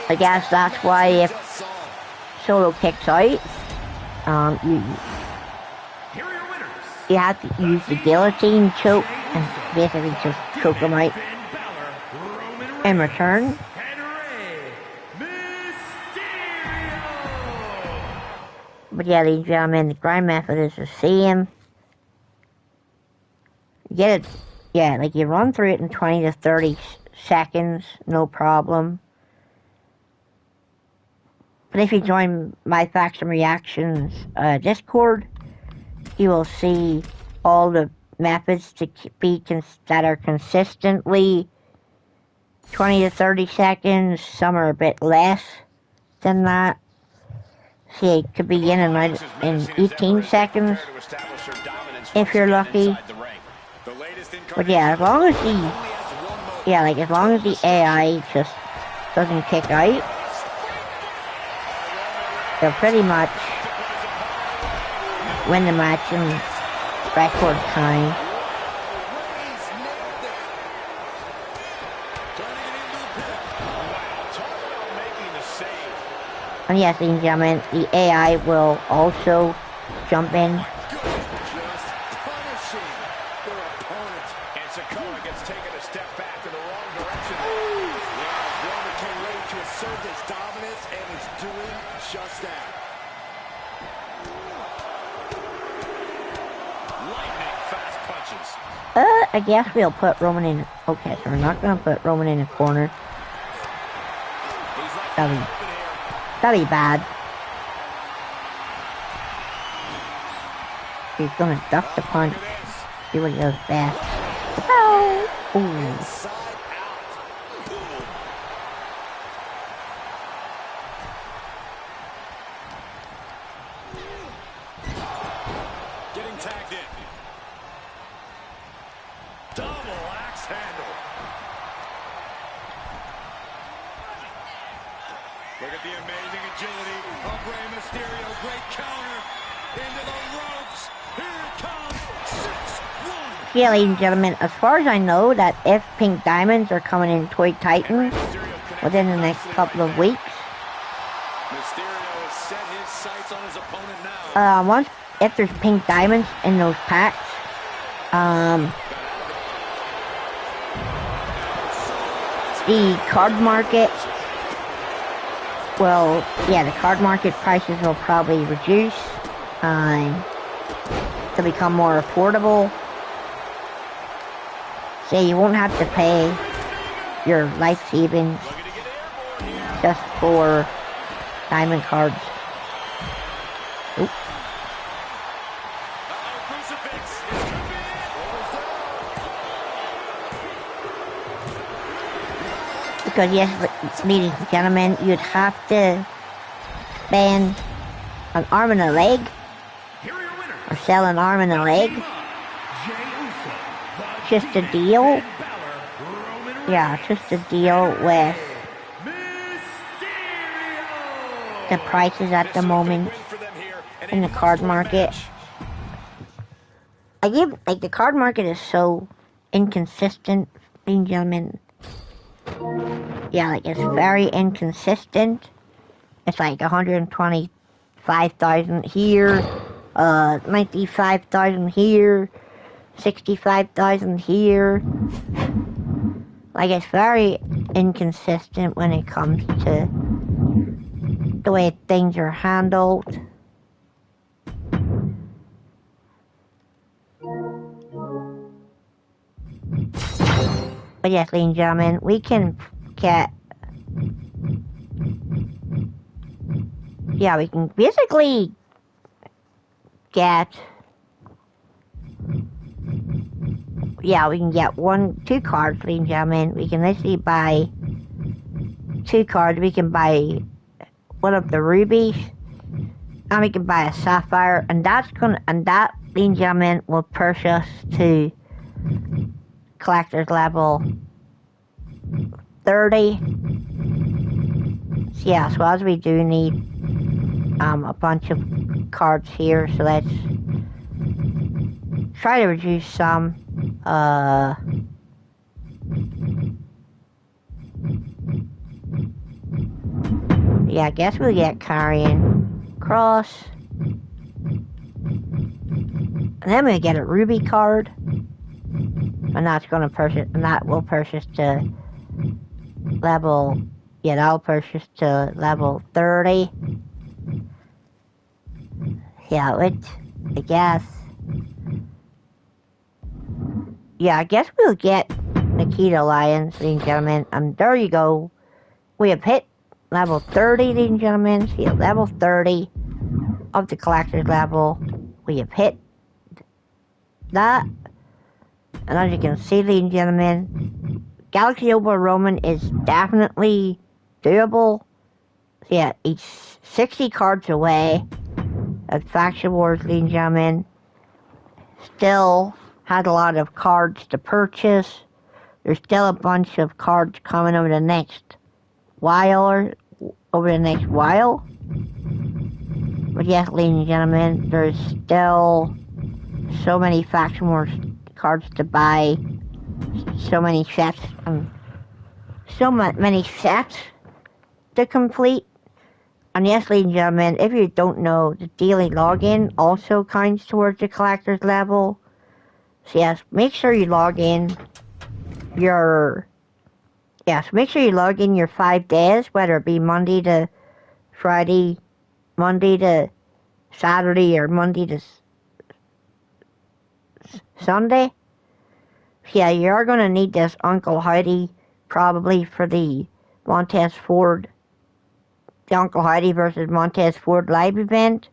S1: I guess that's why if Solo kicks out, you have to use the guillotine choke and basically just choke them out in return. But yeah, ladies and gentlemen, the grind method is the same. You get it, yeah, like you run through it in 20 to 30 seconds, no problem. But if you join my Facts and Reactions Discord, you will see all the methods to that are consistently 20 to 30 seconds. Some are a bit less than that. See, it could be in and out in 18 seconds if you're lucky. But yeah, as long as the AI just doesn't kick out, they'll pretty much win the match in record time. And yes, ladies and gentlemen, the AI will also jump in. I guess we'll put Roman in. Okay, so we're not gonna put Roman in a corner. That'd be bad. He's gonna duck the punch. See what he does best. Oh! Ooh.
S3: Getting tagged in. Double axe handle. Look at the amazing agility of Rey Mysterio. Great counter into the ropes. Here it comes. 6-1.
S1: Yeah, ladies and gentlemen, as far as I know, that if Pink Diamonds are coming in Toy Titans within the next couple of weeks.
S3: Mysterio has set his sights on his opponent now.
S1: If there's Pink Diamonds in those packs, the card market, the card market prices will probably reduce to become more affordable. So you won't have to pay your life savings just for diamond cards. Oop. Because yes, ladies and gentlemen, you'd have to spend an arm and a leg, or sell an arm and a leg, just to deal. Yeah, just to deal with the prices at the moment in the card market. The card market is so inconsistent, ladies and gentlemen. Yeah, it's very inconsistent. It's like 125,000 here, 95,000 here, 65,000 here. It's very inconsistent when it comes to the way things are handled. But yes, ladies and gentlemen, we can get... Yeah, we can basically get... Yeah, we can get 2 cards, ladies and gentlemen. We can literally buy 2 cards. We can buy one of the rubies, and we can buy a sapphire, and that, ladies and gentlemen, will push us to collector's level 30. So yeah, so as we do need a bunch of cards here, so let's try to reduce some. Yeah, I guess we'll get Karrion Kross, and then we get a ruby card, and that's gonna purchase, and that will purchase to level. Yeah, that'll purchase to level 30. Yeah, I guess. Yeah, I guess we'll get Nikita Lyons, ladies and gentlemen. There you go. We have hit level 30, ladies and gentlemen. See, at level 30 of the collector's level, we have hit that. And as you can see, ladies and gentlemen, Galaxy Opal Roman is definitely doable. So yeah, it's 60 cards away at Faction Wars, ladies and gentlemen. Still has a lot of cards to purchase. There's still a bunch of cards coming over the next while. But yes, ladies and gentlemen, there's still so many Faction Wars cards to buy, so many sets, many sets to complete. And yes, ladies and gentlemen, if you don't know, the daily login also counts towards the collector's level. So yes, make sure you log in your 5 days, whether it be Monday to Friday, Monday to Saturday, or Monday to Sunday. So yeah, you are going to need this Uncle Howdy probably for the Montez Ford, the Uncle Howdy versus Montez Ford live event.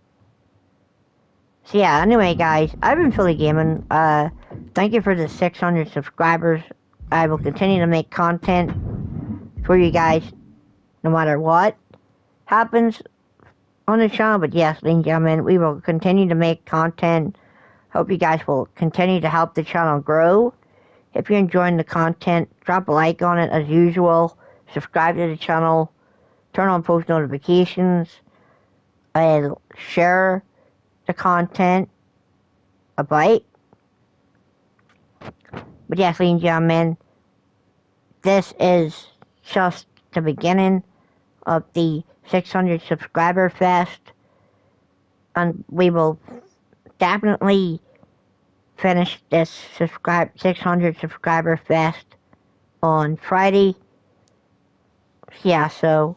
S1: So yeah, anyway guys, I've been Philly Gaming. Thank you for the 600 subscribers. I will continue to make content for you guys no matter what happens on the channel. But yes, ladies and gentlemen, we will continue to make content. Hope you guys will continue to help the channel grow. If you're enjoying the content, drop a like on it as usual. Subscribe to the channel. Turn on post notifications. And share the content a bite. But yes, ladies and gentlemen, this is just the beginning of the 600 subscriber fest. And we will definitely finish this 600 subscriber fest on Friday. Yeah, so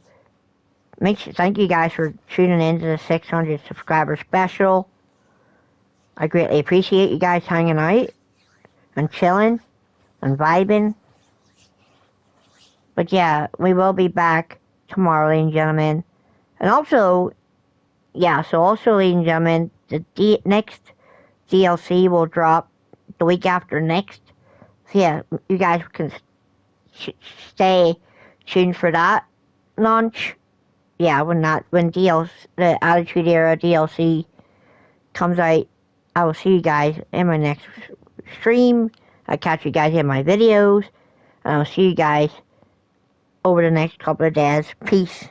S1: thank you guys for tuning in to the 600 subscriber special. I greatly appreciate you guys hanging out and chilling and vibing. But yeah, we will be back tomorrow, ladies and gentlemen. And also, ladies and gentlemen, the next DLC will drop the week after next. So yeah, you guys can stay tuned for that launch. Yeah, when the Attitude Era DLC comes out, I will see you guys in my next stream. I'll catch you guys in my videos. And I'll see you guys over the next couple of days. Peace.